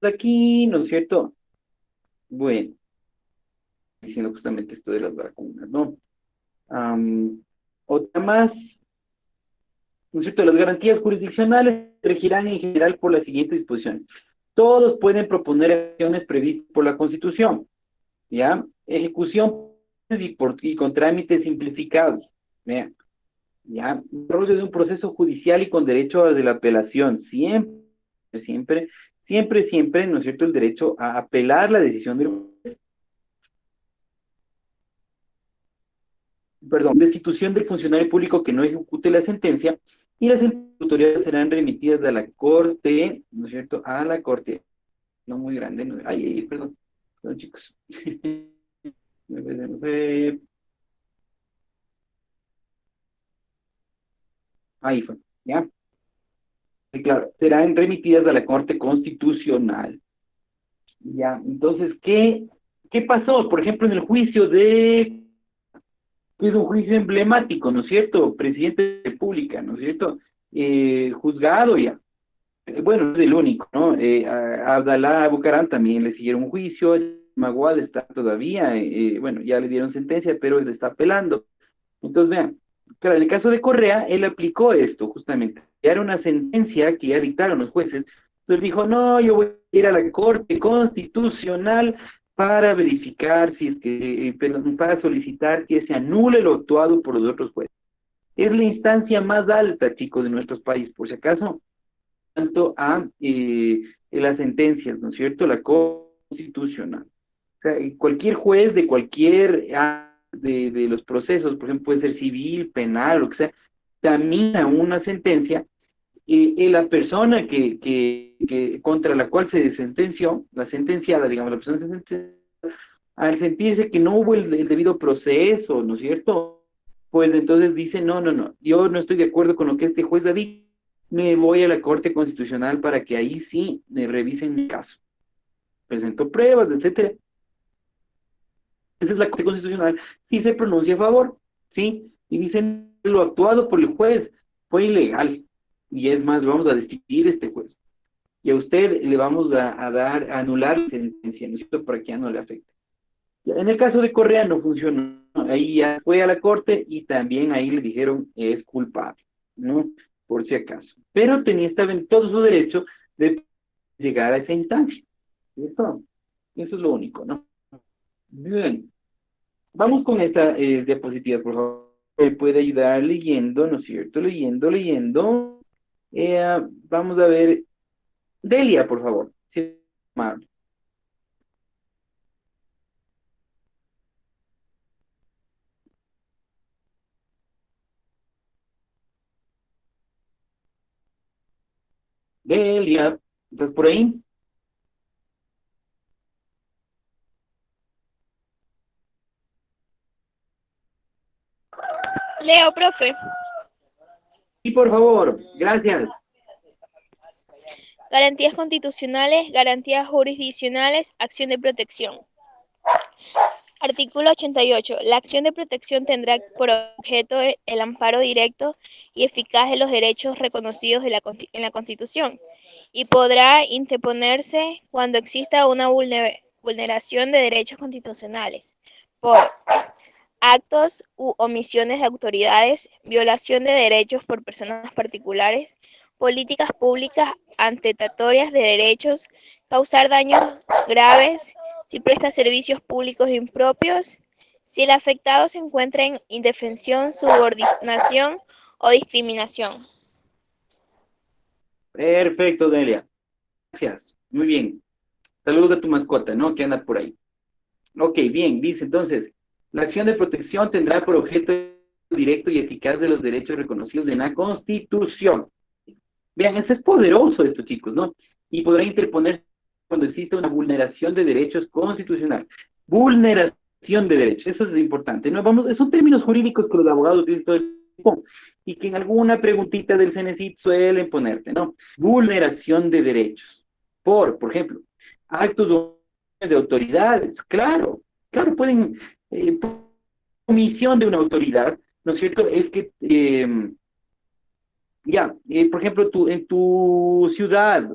aquí, ¿no es cierto? Bueno, diciendo justamente esto de las vacunas, ¿no? Otra más, ¿no es cierto? Las garantías jurisdiccionales se regirán en general por la siguiente disposición. Todos pueden proponer acciones previstas por la Constitución, ¿ya? Ejecución y con trámites simplificados, ¿ya? ¿Ya? Desarrollo de un proceso judicial y con derecho a la apelación, siempre, ¿no es cierto?, el derecho a apelar la decisión del juez. Perdón, destitución del funcionario público que no ejecute la sentencia, y las autoridades serán remitidas a la corte, ¿no es cierto?, a la corte, no muy grande, no, perdón, chicos. Ahí fue, ¿ya? Y claro, serán remitidas a la Corte Constitucional. Ya, entonces, ¿qué pasó? Por ejemplo, en el juicio es un juicio emblemático, ¿no es cierto? Presidente de la República, ¿no es cierto? Juzgado ya. Bueno, no es el único, ¿no? A Abdalá Bucaram también le siguieron un juicio, Maguad está todavía, bueno, ya le dieron sentencia, pero él está apelando. Entonces, vean, claro, en el caso de Correa, él aplicó esto justamente. Ya era una sentencia que ya dictaron los jueces. Entonces dijo, no, yo voy a ir a la Corte Constitucional para verificar si es que, perdón, para solicitar que se anule lo actuado por los otros jueces. Es la instancia más alta, chicos, de nuestros países, por si acaso, tanto a las sentencias, ¿no es cierto? La Constitucional. O sea, y cualquier juez de cualquier de los procesos, por ejemplo, puede ser civil, penal, lo que sea, camina una sentencia, y la persona que contra la cual se sentenció, la sentenciada, digamos, la persona se sentenció, al sentirse que no hubo el debido proceso, ¿no es cierto? Pues entonces dice, no, yo no estoy de acuerdo con lo que este juez ha dicho, me voy a la Corte Constitucional para que ahí sí me revisen mi caso. Presentó pruebas, etcétera. Esa es la Corte Constitucional, sí se pronuncia a favor, ¿sí? Y dicen, lo actuado por el juez fue ilegal. Y es más, vamos a destituir a este juez. Y a usted le vamos a dar, a anular la sentencia, ¿no es cierto?, para que ya no le afecte. Ya, en el caso de Correa no funcionó. Ahí ya fue a la corte y también ahí le dijeron es culpable, ¿no? Por si acaso. Pero tenía todo su derecho de llegar a esa instancia. ¿Cierto? Eso es lo único, ¿no? Bien. Vamos con esta diapositiva, por favor. Me puede ayudar leyendo, ¿no es cierto? Leyendo. Vamos a ver. Delia, por favor. Sí, amable. Delia, ¿estás por ahí? Leo, profe. Sí, por favor. Gracias. Garantías constitucionales, garantías jurisdiccionales, acción de protección. Artículo 88. La acción de protección tendrá por objeto el amparo directo y eficaz de los derechos reconocidos en la Constitución y podrá interponerse cuando exista una vulneración de derechos constitucionales por actos u omisiones de autoridades, violación de derechos por personas particulares, políticas públicas atentatorias de derechos, causar daños graves, si presta servicios públicos impropios, si el afectado se encuentra en indefensión, subordinación o discriminación. Perfecto, Delia. Gracias. Muy bien. Saludos a tu mascota, ¿no? Que anda por ahí. Ok, bien. Dice entonces, la acción de protección tendrá por objeto directo y eficaz de los derechos reconocidos en la Constitución. Vean, eso es poderoso esto, chicos, ¿no? Y podrá interponerse cuando exista una vulneración de derechos constitucionales. Vulneración de derechos, eso es importante, ¿no? Vamos, son términos jurídicos que los abogados dicen todo el tiempo y que en alguna preguntita del CNCIT suelen ponerte, ¿no? Vulneración de derechos. Por ejemplo, actos de autoridades, claro, pueden, omisión de una autoridad, ¿no es cierto? Es que Ya, por ejemplo, en tu ciudad,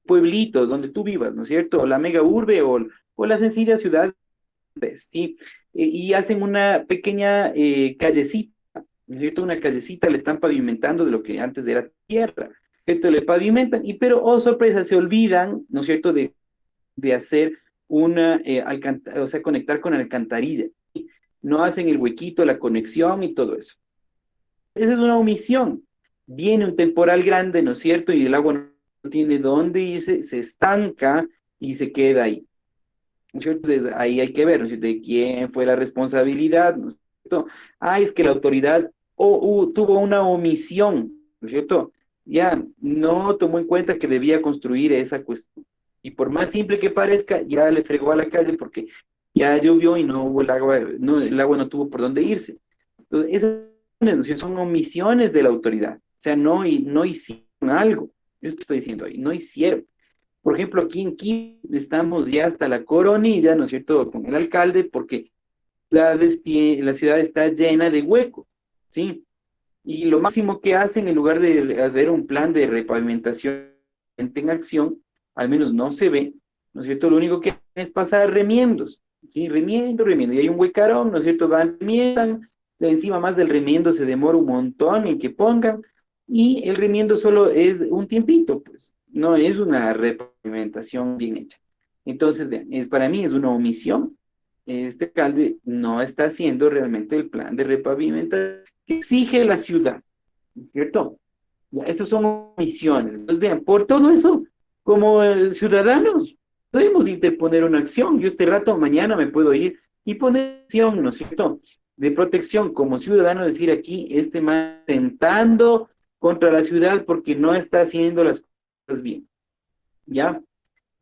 pueblito, donde tú vivas, ¿no es cierto? O la mega urbe o la sencilla ciudad, ¿sí? Y hacen una pequeña callecita, ¿no es cierto? Una callecita le están pavimentando de lo que antes era tierra, ¿cierto? Le pavimentan, pero, oh sorpresa, se olvidan, ¿no es cierto?, de hacer una, o sea, conectar con alcantarilla. No hacen el huequito, la conexión y todo eso. Esa es una omisión. Viene un temporal grande, ¿no es cierto? Y el agua no tiene dónde irse, se estanca y se queda ahí. ¿No es cierto? Entonces, ahí hay que ver, ¿no es cierto?, de quién fue la responsabilidad, ¿no es cierto? Ah, es que la autoridad tuvo una omisión, ¿no es cierto? Ya no tomó en cuenta que debía construir esa cuestión. Y por más simple que parezca, ya le fregó a la calle porque ya llovió y no hubo el agua no tuvo por dónde irse. Entonces, esas son omisiones de la autoridad. O sea, no hicieron algo. Yo te estoy diciendo ahí, no hicieron. Por ejemplo, aquí en Quito estamos ya hasta la coronilla, ¿no es cierto?, con el alcalde, porque la ciudad está llena de huecos, ¿sí? Y lo máximo que hacen, en lugar de hacer un plan de repavimentación en acción, al menos no se ve, ¿no es cierto? Lo único que hacen es pasar remiendos, ¿sí? Remiendo, y hay un huecarón, ¿no es cierto? Van, remiendan, de encima más del remiendo se demora un montón en que pongan, y el remiendo solo es un tiempito, pues, no es una repavimentación bien hecha. Entonces, vean, para mí es una omisión. Este alcalde no está haciendo realmente el plan de repavimentación que exige la ciudad, ¿cierto? Ya, estas son omisiones. Entonces, vean, por todo eso, como ciudadanos, podemos interponer una acción. Yo este rato, mañana me puedo ir y poner acción, ¿no es cierto?, de protección como ciudadano, decir aquí, este man tentando contra la ciudad porque no está haciendo las cosas bien, ¿ya?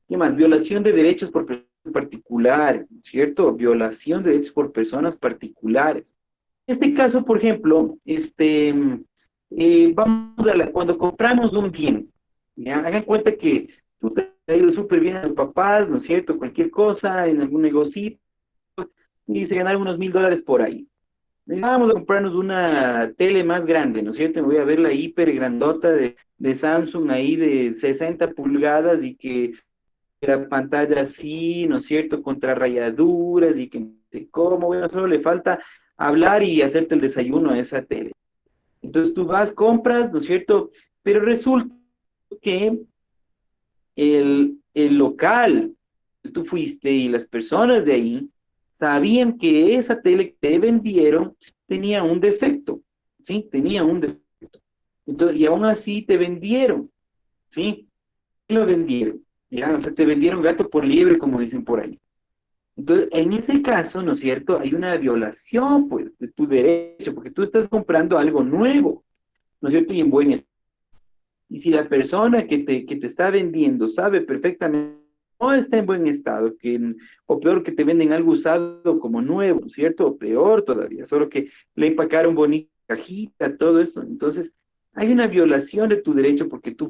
¿Qué más? Violación de derechos por personas particulares, ¿no es cierto? Violación de derechos por personas particulares. En este caso, por ejemplo, vamos cuando compramos un bien, ¿ya? Hagan cuenta que tú te has ido súper bien a los papás, ¿no es cierto? Cualquier cosa, en algún negocio, y se ganaron unos $1000 por ahí. Vamos a comprarnos una tele más grande, ¿no es cierto? Me voy a ver la hiper grandota de Samsung ahí de 60 pulgadas y que la pantalla así, ¿no es cierto?, contra rayaduras y que no sé cómo, bueno, solo le falta hablar y hacerte el desayuno a esa tele. Entonces tú vas, compras, ¿no es cierto? Pero resulta que el local que tú fuiste y las personas de ahí sabían que esa tele que te vendieron tenía un defecto, ¿sí? Tenía un defecto. Entonces, y aún así te vendieron, ¿sí? Lo vendieron, ya, o sea, te vendieron gato por liebre, como dicen por ahí. Entonces, en ese caso, ¿no es cierto?, hay una violación, pues, de tu derecho, porque tú estás comprando algo nuevo, ¿no es cierto?, y en buen estado. Y si la persona que te está vendiendo sabe perfectamente no está en buen estado, o peor que te venden algo usado como nuevo, ¿no es cierto?, o peor todavía, solo que le empacaron bonita cajita, todo eso. Entonces, hay una violación de tu derecho porque tú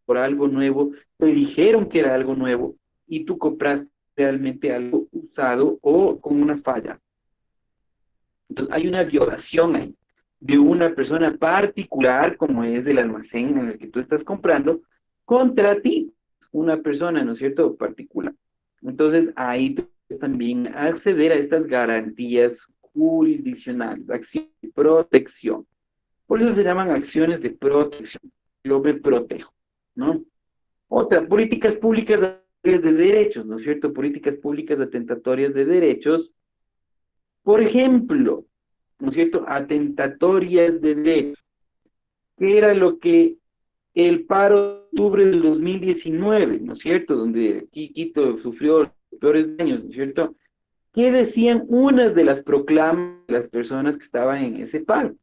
por algo nuevo, te dijeron que era algo nuevo y tú compraste realmente algo usado o con una falla. Entonces hay una violación ahí de una persona particular, como es el almacén en el que tú estás comprando, contra ti, una persona, ¿no es cierto?, particular. Entonces ahí tú puedes también acceder a estas garantías jurisdiccionales, acción de protección. Por eso se llaman acciones de protección. Yo me protejo, ¿no? Otra, políticas públicas de derechos, ¿no es cierto? Políticas públicas atentatorias de derechos. Por ejemplo, ¿no es cierto?, atentatorias de derechos. ¿Qué era lo que el paro de octubre del 2019, ¿no es cierto?, donde aquí Quito sufrió los peores daños, ¿no es cierto? ¿Qué decían unas de las proclamas de las personas que estaban en ese paro?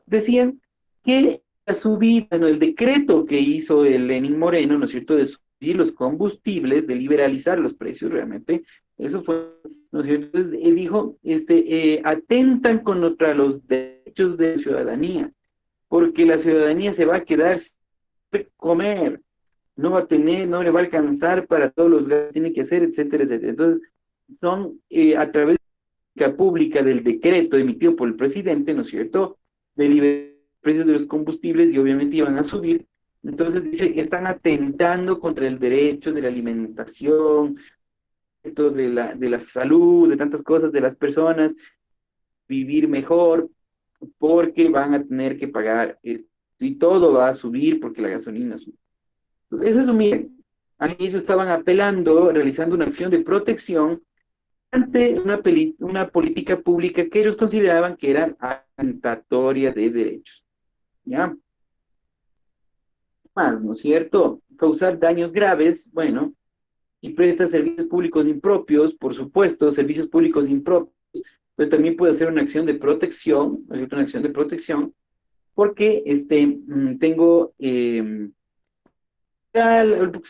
Decían que la subida, bueno, el decreto que hizo el Lenín Moreno, ¿no es cierto?, de subir los combustibles, de liberalizar los precios realmente, eso fue, ¿no es cierto? Entonces, él dijo, atentan contra los derechos de la ciudadanía, porque la ciudadanía se va a quedar sin comer, no va a tener, no le va a alcanzar para todos los gastos que tiene que hacer, etcétera, etcétera. Entonces, son a través de la pública del decreto emitido por el presidente, ¿no es cierto?, de liberalizar precios de los combustibles y obviamente iban a subir. Entonces dice que están atentando contra el derecho de la alimentación, de la salud, de tantas cosas de las personas, vivir mejor, porque van a tener que pagar esto, y todo va a subir porque la gasolina sube. Entonces, eso es un miren. Ahí ellos estaban apelando, realizando una acción de protección ante una política pública que ellos consideraban que era atentatoria de derechos. ¿Ya? Más, ¿no es cierto? Causar daños graves, bueno, y presta servicios públicos impropios, por supuesto, servicios públicos impropios, pero también puede hacer una acción de protección, ¿no es cierto? Una acción de protección, porque tengo, se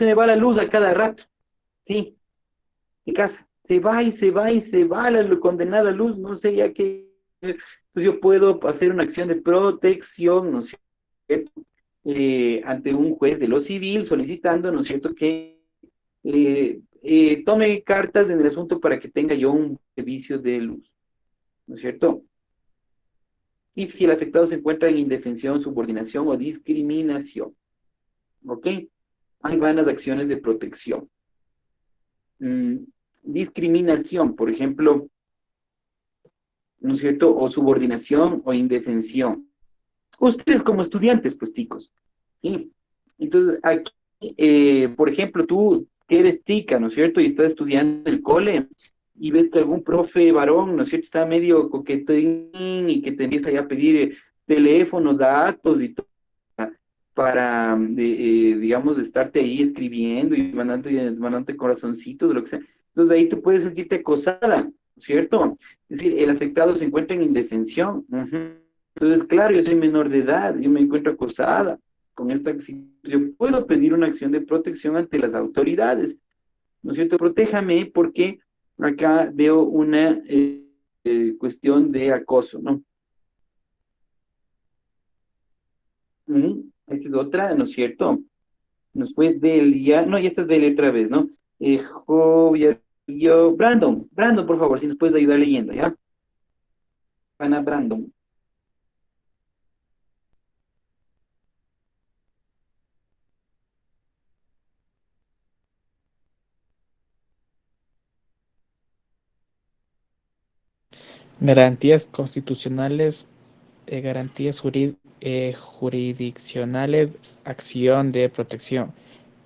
me va la luz a cada rato, ¿sí? Mi casa, se va y se va y se va la condenada luz, no sé ya qué, pues yo puedo hacer una acción de protección, ¿no es cierto? Ante un juez de lo civil solicitando, ¿no es cierto?, que tome cartas en el asunto para que tenga yo un servicio de luz, ¿no es cierto? Y si el afectado se encuentra en indefensión, subordinación o discriminación, ¿ok? Hay varias acciones de protección. Discriminación, por ejemplo, ¿no es cierto? O subordinación o indefensión. Ustedes como estudiantes, pues chicos, ¿sí? Entonces, aquí, por ejemplo, tú que eres chica, ¿no es cierto? Y estás estudiando en el cole y ves que algún profe varón, ¿no es cierto? Está medio coquetín y que te empieza ya a pedir teléfonos, datos y todo para, digamos, estarte ahí escribiendo y mandándote corazoncitos, lo que sea. Entonces ahí tú puedes sentirte acosada, ¿cierto? Es decir, el afectado se encuentra en indefensión. Ujú. Entonces, claro, yo soy menor de edad, yo me encuentro acosada con esta situación. Yo puedo pedir una acción de protección ante las autoridades, ¿no es cierto? Protéjame porque acá veo una cuestión de acoso, ¿no? Esta es otra, ¿no es cierto? Nos fue Delia, no, y esta es Delia otra vez, ¿no? Brandon, por favor, si nos puedes ayudar leyendo, ¿ya? Ana Brandon. Garantías constitucionales, garantías jurisdiccionales, acción de protección.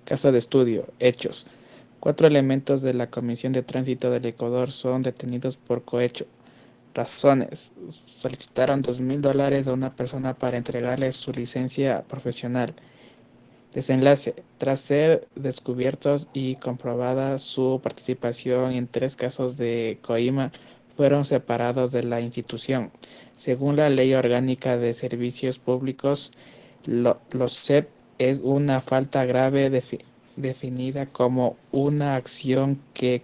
Caso de estudio, hechos. 4 elementos de la Comisión de Tránsito del Ecuador son detenidos por cohecho. Razones. Solicitaron $2,000 a una persona para entregarle su licencia profesional. Desenlace. Tras ser descubiertos y comprobada su participación en 3 casos de coima, fueron separados de la institución. Según la Ley Orgánica de Servicios Públicos, los CEP es una falta grave definida como una acción que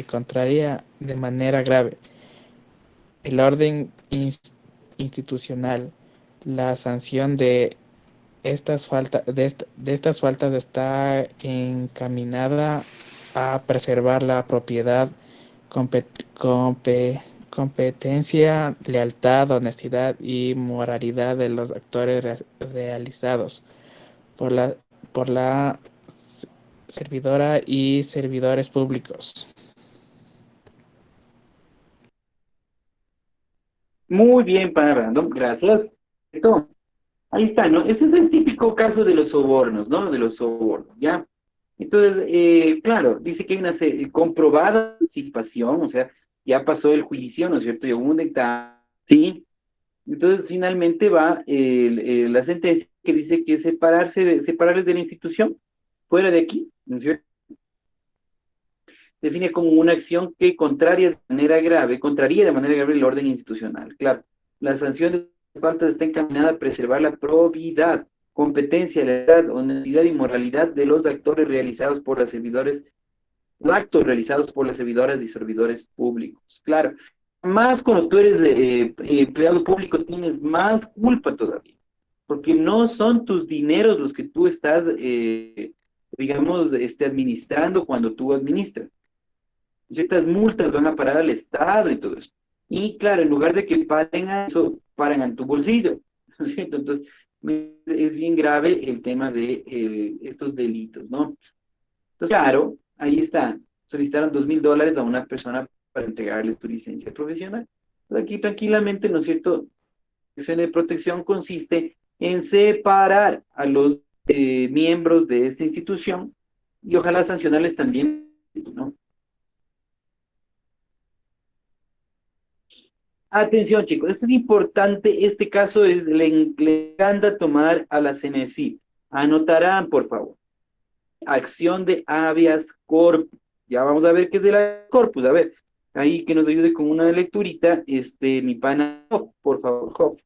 contraría de manera grave el orden institucional. La sanción de estas faltas está encaminada a preservar la propiedad, competencia, lealtad, honestidad y moralidad de los actores realizados por la servidora y servidores públicos. Muy bien, para Brandon, gracias. Esto, ahí está, ¿no? Ese es el típico caso de los sobornos, ¿no? De los sobornos, ¿ya? Entonces, claro, dice que hay una comprobada participación, o sea, ya pasó el juicio, ¿no es cierto? Y hubo un dictamen, ¿sí? Entonces, finalmente va la sentencia que dice que separarles de la institución, fuera de aquí, ¿no es cierto? Define como una acción que contraria contraría de manera grave el orden institucional. Claro, la sanción de las faltas está encaminada a preservar la probidad, competencia, lealtad, honestidad y moralidad de los actos realizados por las servidoras y servidores públicos. Claro, más cuando tú eres empleado público tienes más culpa todavía, porque no son tus dineros los que tú estás, digamos, administrando cuando tú administras. Estas multas van a parar al Estado y todo eso. Y claro, en lugar de que paguen a eso, disparan a tu bolsillo, ¿no es cierto? Entonces, es bien grave el tema de estos delitos, ¿no? Entonces, claro, ahí está. Solicitaron $2,000 a una persona para entregarles tu licencia profesional. Entonces, aquí tranquilamente, ¿no es cierto? La acción de protección consiste en separar a los miembros de esta institución y ojalá sancionarles también, ¿no? Atención, chicos, esto es importante. Este caso le encanta tomar a la CNSI. Anotarán, por favor. Acción de habeas corpus. Ya vamos a ver qué es el habeas corpus. A ver, ahí que nos ayude con una lecturita, mi pana, Job, por favor, Job.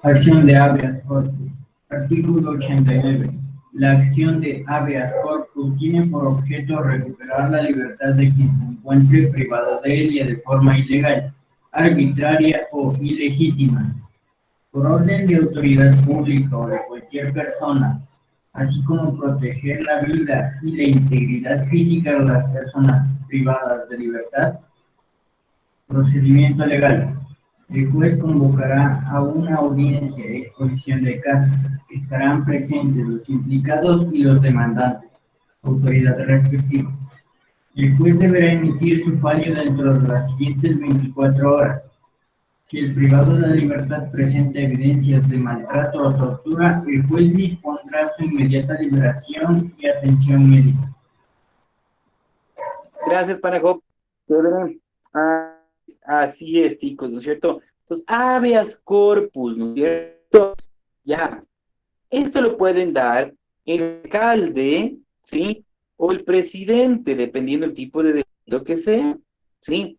Acción de habeas corpus. Artículo 89. La acción de habeas corpus tiene por objeto recuperar la libertad de quien se encuentre privado de ella de forma ilegal, arbitraria o ilegítima, por orden de autoridad pública o de cualquier persona, así como proteger la vida y la integridad física de las personas privadas de libertad. Procedimiento legal. El juez convocará a una audiencia de exposición de caso. Estarán presentes los implicados y los demandantes, autoridades respectivas. El juez deberá emitir su fallo dentro de las siguientes 24 horas. Si el privado de la libertad presenta evidencias de maltrato o tortura, el juez dispondrá su inmediata liberación y atención médica. Gracias, pana Job. Chévere. Ah, así es, chicos, ¿no es cierto? Entonces, habeas corpus, ¿no es cierto? Ya. Esto lo pueden dar el alcalde, ¿sí? O el presidente, dependiendo del tipo de delito que sea, ¿sí?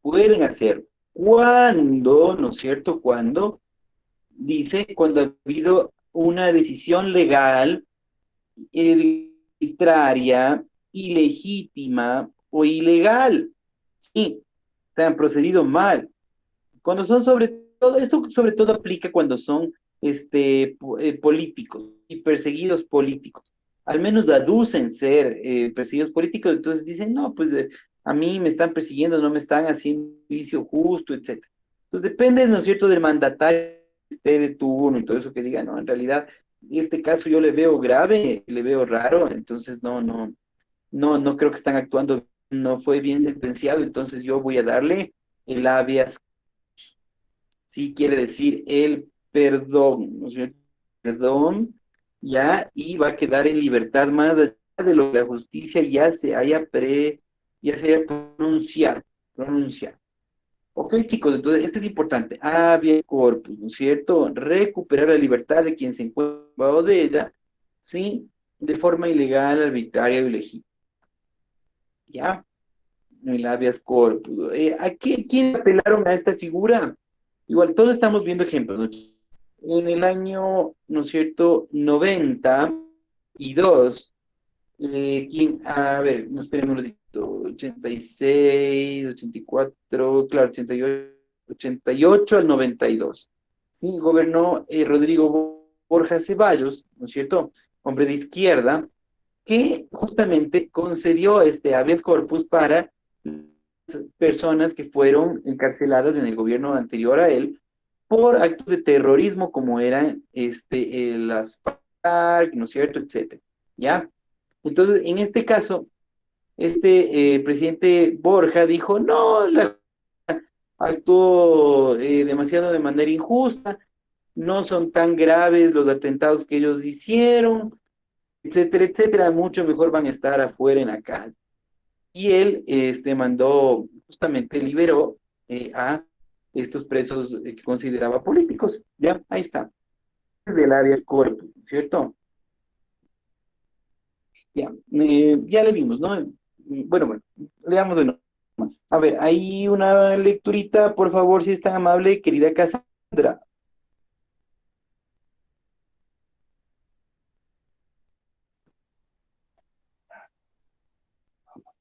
Pueden hacer cuando, ¿no es cierto? Cuando, dice, cuando ha habido una decisión legal, arbitraria, ilegítima o ilegal, sí, se han procedido mal. Cuando son sobre todo, esto sobre todo aplica cuando son políticos y perseguidos políticos. Al menos aducen ser perseguidos políticos, entonces dicen, no, pues a mí me están persiguiendo, no me están haciendo juicio justo, etcétera. Entonces depende, ¿no es cierto?, del mandatario que esté de turno y todo eso que diga, no, en realidad, este caso yo le veo grave, le veo raro, entonces no creo que están actuando, no fue bien sentenciado, entonces yo voy a darle el habeas, sí quiere decir el perdón, ¿no es cierto? Perdón, ya, y va a quedar en libertad más allá de lo que la justicia ya se haya pronunciado. Ok, chicos, entonces esto es importante. Habeas corpus, ¿no es cierto? Recuperar la libertad de quien se encuentra debajo de ella, sí, de forma ilegal, arbitraria o ilegítima. ¿Ya? El habeas corpus. ¿Quién apelaron a esta figura? Igual, todos estamos viendo ejemplos, ¿no? En el año, ¿no es cierto?, 92, a ver, no esperemos un ratito, 86, 84, claro, 88 al 92. Sí, gobernó Rodrigo Borja Ceballos, ¿no es cierto?, hombre de izquierda, que justamente concedió este habeas corpus para personas que fueron encarceladas en el gobierno anterior a él por actos de terrorismo como eran las FARC, ¿no es cierto?, etcétera, ¿ya? Entonces, en este caso, presidente Borja dijo, no, actuó demasiado de manera injusta, no son tan graves los atentados que ellos hicieron, etcétera, etcétera, mucho mejor van a estar afuera en la calle. Y él justamente liberó a estos presos que consideraba políticos. Ya, ahí está. Desde el habeas corpus, ¿cierto? Ya, ya le vimos, ¿no? Bueno, leamos de nuevo más. A ver, hay una lecturita, por favor, si es tan amable, querida Cassandra.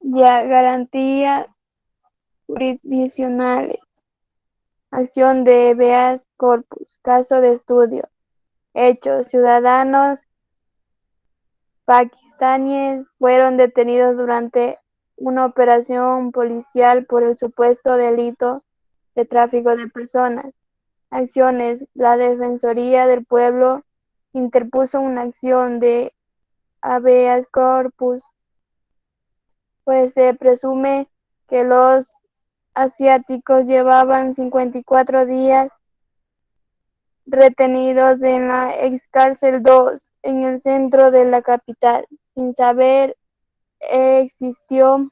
Ya, garantía jurisdiccionales. Acción de habeas corpus. Caso de estudio. Hechos. Ciudadanos pakistaníes fueron detenidos durante una operación policial por el supuesto delito de tráfico de personas. Acciones. La Defensoría del Pueblo interpuso una acción de habeas corpus, pues se presume que los asiáticos llevaban 54 días retenidos en la ex-cárcel 2 en el centro de la capital, sin saber existido,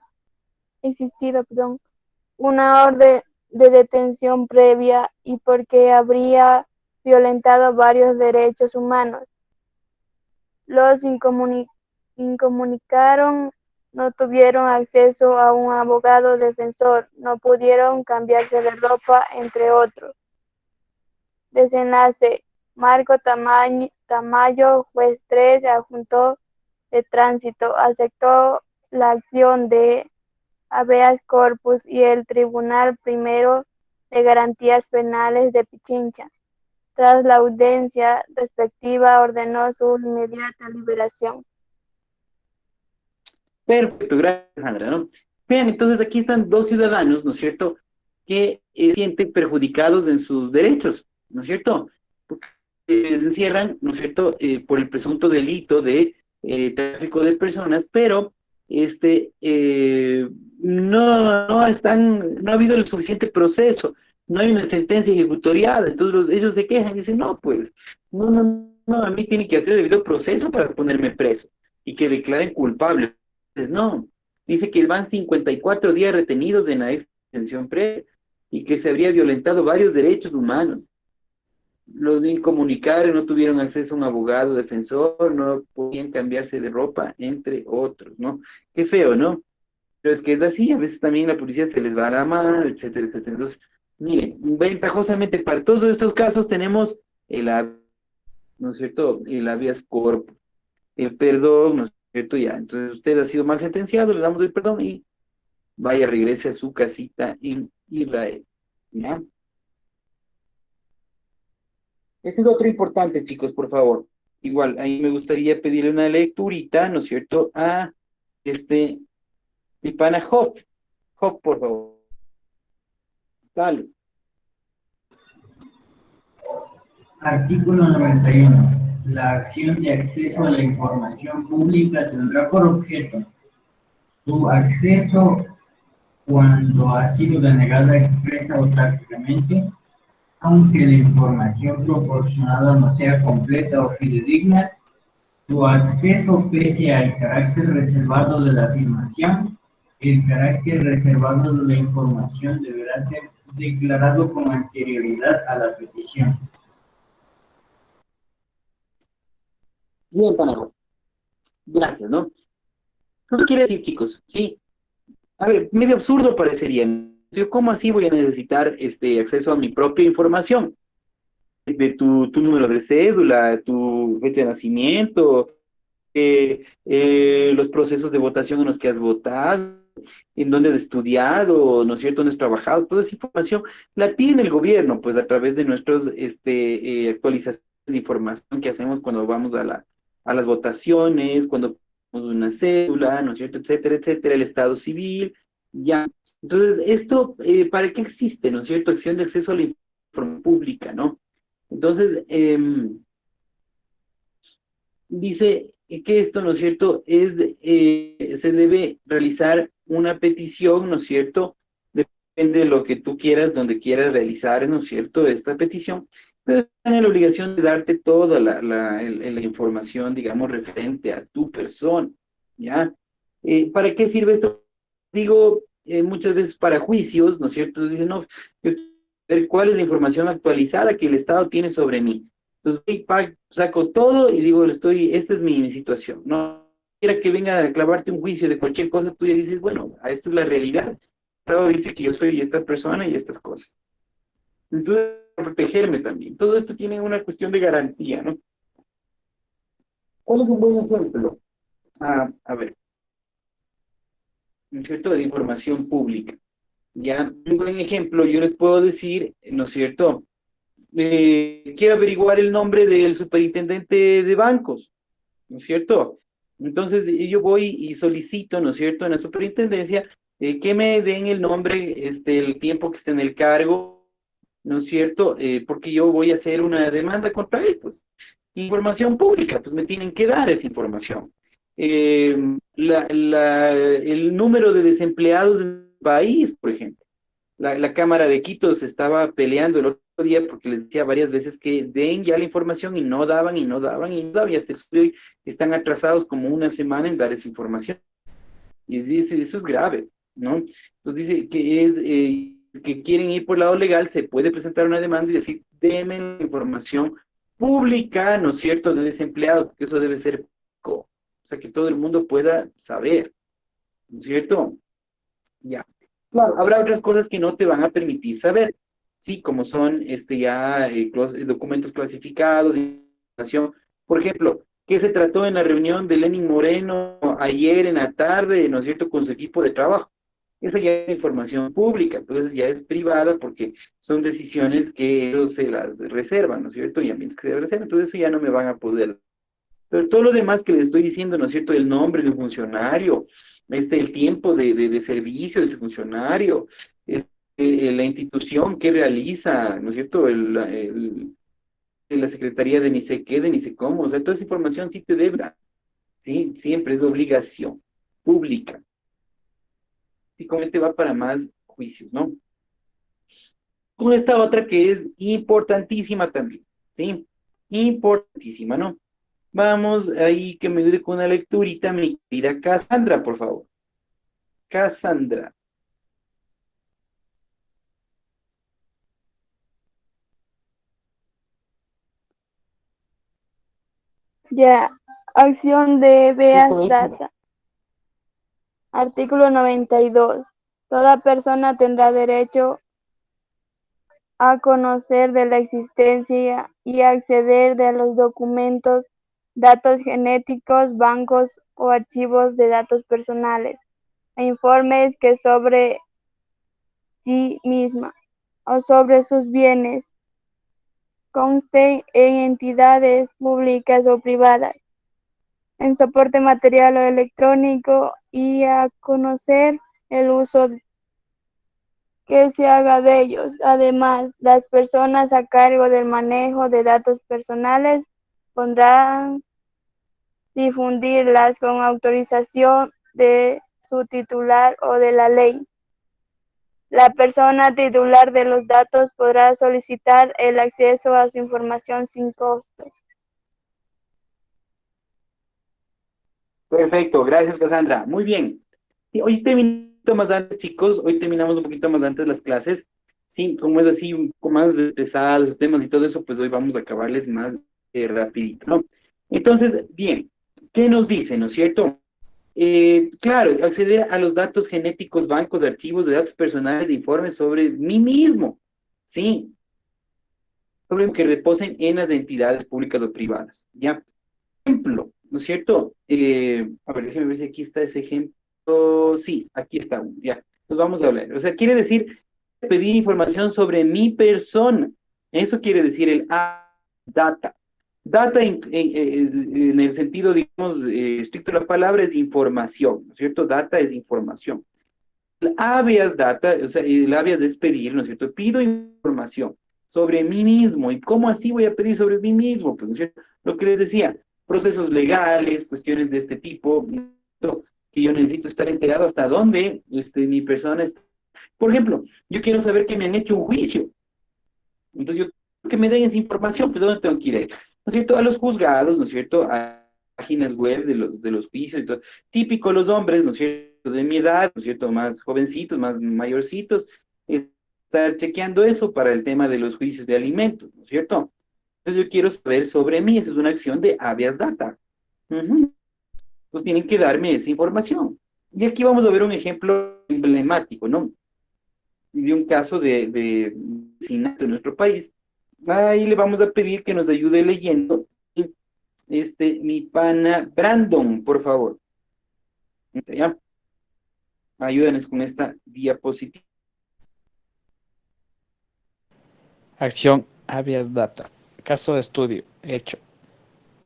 una orden de detención previa y porque habría violentado varios derechos humanos. Los incomunicaron, no tuvieron acceso a un abogado defensor, no pudieron cambiarse de ropa, entre otros. Desenlace. Marco Tamayo, juez 3, adjunto de tránsito, aceptó la acción de habeas corpus y el Tribunal Primero de Garantías Penales de Pichincha, tras la audiencia respectiva, ordenó su inmediata liberación. Perfecto, gracias, Sandra, ¿no? Vean, entonces aquí están dos ciudadanos, ¿no es cierto?, que se sienten perjudicados en sus derechos, ¿no es cierto? Porque se encierran, ¿no es cierto?, por el presunto delito de tráfico de personas, pero no ha habido el suficiente proceso, no hay una sentencia ejecutoriada, entonces ellos se quejan y dicen, no, pues, no, a mí tiene que hacer el debido proceso para ponerme preso y que declaren culpable. Pues no, dice que van 54 días retenidos en la extensión previa y que se habría violentado varios derechos humanos. Los incomunicados no tuvieron acceso a un abogado defensor, no podían cambiarse de ropa, entre otros, ¿no? Qué feo, ¿no? Pero es que es así, a veces también la policía se les va a la mano, etcétera, etcétera. Entonces, miren, ventajosamente para todos estos casos tenemos ¿no es cierto?, el habeas corpus, el perdón, ¿no es cierto? Ya, entonces usted ha sido mal sentenciado, le damos el perdón y vaya, regrese a su casita en Israel, ¿ya? Este es otro importante, chicos, por favor. Igual, ahí me gustaría pedirle una lecturita, ¿no es cierto?, a mi pana Job. Job, por favor. Dale. Artículo 91. La acción de acceso a la información pública tendrá por objeto su acceso cuando ha sido denegada expresa o tácticamente, aunque la información proporcionada no sea completa o fidedigna, su acceso pese al carácter reservado de la afirmación. El carácter reservado de la información deberá ser declarado con anterioridad a la petición. Bien, pana Job. Gracias, ¿no? ¿Qué quiere decir, chicos? Sí. A ver, medio absurdo parecería. Yo, ¿cómo así voy a necesitar acceso a mi propia información? De tu número de cédula, tu fecha de nacimiento, los procesos de votación en los que has votado, en dónde has estudiado, ¿no es cierto?, dónde has trabajado, toda esa información la tiene el gobierno, pues a través de nuestros actualizaciones de información que hacemos cuando vamos a las votaciones, cuando ponemos una cédula, ¿no es cierto?, etcétera, etcétera, el estado civil, ya. Entonces, esto, ¿para qué existe, no es cierto?, acción de acceso a la información pública, ¿no? Entonces, dice que esto, ¿no es cierto?, se debe realizar una petición, ¿no es cierto?, depende de lo que tú quieras, donde quieras realizar, ¿no es cierto?, esta petición, pero tiene la obligación de darte toda la información, digamos, referente a tu persona, ¿ya? ¿Para qué sirve esto? Digo, muchas veces para juicios, ¿no es cierto? Dicen, no, yo quiero ver cuál es la información actualizada que el Estado tiene sobre mí. Entonces, saco todo y digo, esta es mi situación. No quiera que venga a clavarte un juicio de cualquier cosa, tú ya dices, bueno, esta es la realidad. El Estado dice que yo soy esta persona y estas cosas. Entonces, protegerme también. Todo esto tiene una cuestión de garantía, ¿no? ¿Cuál es un buen ejemplo? A ver, ¿no es cierto?, de información pública. Ya, un buen ejemplo, yo les puedo decir, ¿no es cierto?, quiero averiguar el nombre del superintendente de bancos, ¿no es cierto? Entonces yo voy y solicito, ¿no es cierto?, en la superintendencia que me den el nombre, el tiempo que esté en el cargo, ¿no es cierto? Porque yo voy a hacer una demanda contra él, pues. Información pública, pues me tienen que dar esa información. Eh, el número de desempleados del país, por ejemplo. La Cámara de Quito se estaba peleando el otro día porque les decía varias veces que den ya la información y no daban y no daban y no daban y hasta hoy están atrasados como una semana en dar esa información. Y dice, eso es grave, ¿no? Entonces dice que que quieren ir por el lado legal, se puede presentar una demanda y decir, denme la información pública, ¿no es cierto?, de desempleados, porque eso debe ser público, o sea, que todo el mundo pueda saber, ¿no es cierto? Ya. Claro, habrá otras cosas que no te van a permitir saber, sí, como son documentos clasificados, información. Por ejemplo, ¿qué se trató en la reunión de Lenin Moreno ayer en la tarde, ¿no es cierto?, con su equipo de trabajo? Esa ya es información pública, entonces ya es privada porque son decisiones que ellos se las reservan, ¿no es cierto? Y a mí que se reservan, entonces eso ya no me van a poder. Pero todo lo demás que les estoy diciendo, ¿no es cierto? El nombre de un funcionario, el tiempo de servicio de ese funcionario, la institución que realiza, ¿no es cierto? La Secretaría de ni sé qué, de ni sé cómo, o sea, toda esa información sí te debe dar, ¿sí? Siempre es obligación pública. Y con este va para más juicios, ¿no? Con esta otra que es importantísima también, ¿sí? Importantísima, ¿no? Vamos ahí que me ayude con una lecturita, mi querida Cassandra, por favor. Cassandra. Ya, acción de Beas Ujú. Data. Artículo 92. Toda persona tendrá derecho a conocer de la existencia y acceder de los documentos, datos genéticos, bancos o archivos de datos personales, e informes que sobre sí misma o sobre sus bienes consten en entidades públicas o privadas, en soporte material o electrónico, y a conocer el uso que se haga de ellos. Además, las personas a cargo del manejo de datos personales podrán difundirlas con autorización de su titular o de la ley. La persona titular de los datos podrá solicitar el acceso a su información sin costo. Perfecto, gracias, Cassandra. Muy bien. Sí, hoy terminamos un poquito más antes, chicos. Hoy terminamos un poquito más antes las clases. Sí, como es así, un poco más pesados los temas y todo eso, pues hoy vamos a acabarles más rapidito, ¿no? Entonces, bien, ¿qué nos dice, no es cierto? Claro, acceder a los datos genéticos, bancos, archivos de datos personales, de informes sobre mí mismo, sí, sobre que reposen en las entidades públicas o privadas, ¿ya? Ejemplo, ¿no es cierto? A ver, déjeme ver si aquí está ese ejemplo. Sí, aquí está uno, ya. Pues vamos a hablar. O sea, quiere decir pedir información sobre mi persona. Eso quiere decir el data. Data en el sentido, digamos, estricto de la palabra es información, ¿no es cierto? Data es información. El habeas data, o sea, el habeas es pedir, ¿no es cierto? Pido información sobre mí mismo. ¿Y cómo así voy a pedir sobre mí mismo? Pues, ¿no es cierto? Lo que les decía, procesos legales, cuestiones de este tipo, ¿no? Que yo necesito estar enterado hasta dónde mi persona está. Por ejemplo, yo quiero saber que me han hecho un juicio. Entonces, yo que me den esa información, pues, ¿a dónde tengo que ir? ¿No es cierto? A los juzgados, ¿no es cierto? A páginas web de los juicios y todo. Típico los hombres, ¿no es cierto? De mi edad, ¿no es cierto? Más jovencitos, más mayorcitos, estar chequeando eso para el tema de los juicios de alimentos, ¿no es cierto? Entonces, yo quiero saber sobre mí, eso es una acción de habeas data. Ujú. Entonces, tienen que darme esa información. Y aquí vamos a ver un ejemplo emblemático, ¿no? De un caso de asesinato en nuestro país. Ahí le vamos a pedir que nos ayude leyendo. Mi pana Brandon, por favor. ¿Ya? Ayúdanos con esta diapositiva. Acción habeas data. Caso de estudio. Hecho.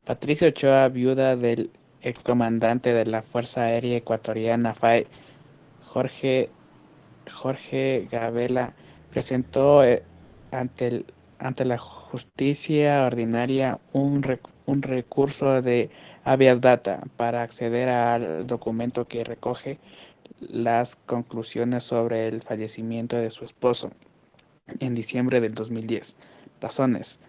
Patricia Ochoa, viuda del excomandante de la Fuerza Aérea Ecuatoriana FAE, Jorge Gabela, presentó ante la justicia ordinaria un recurso de habeas data para acceder al documento que recoge las conclusiones sobre el fallecimiento de su esposo en diciembre del 2010. Razones.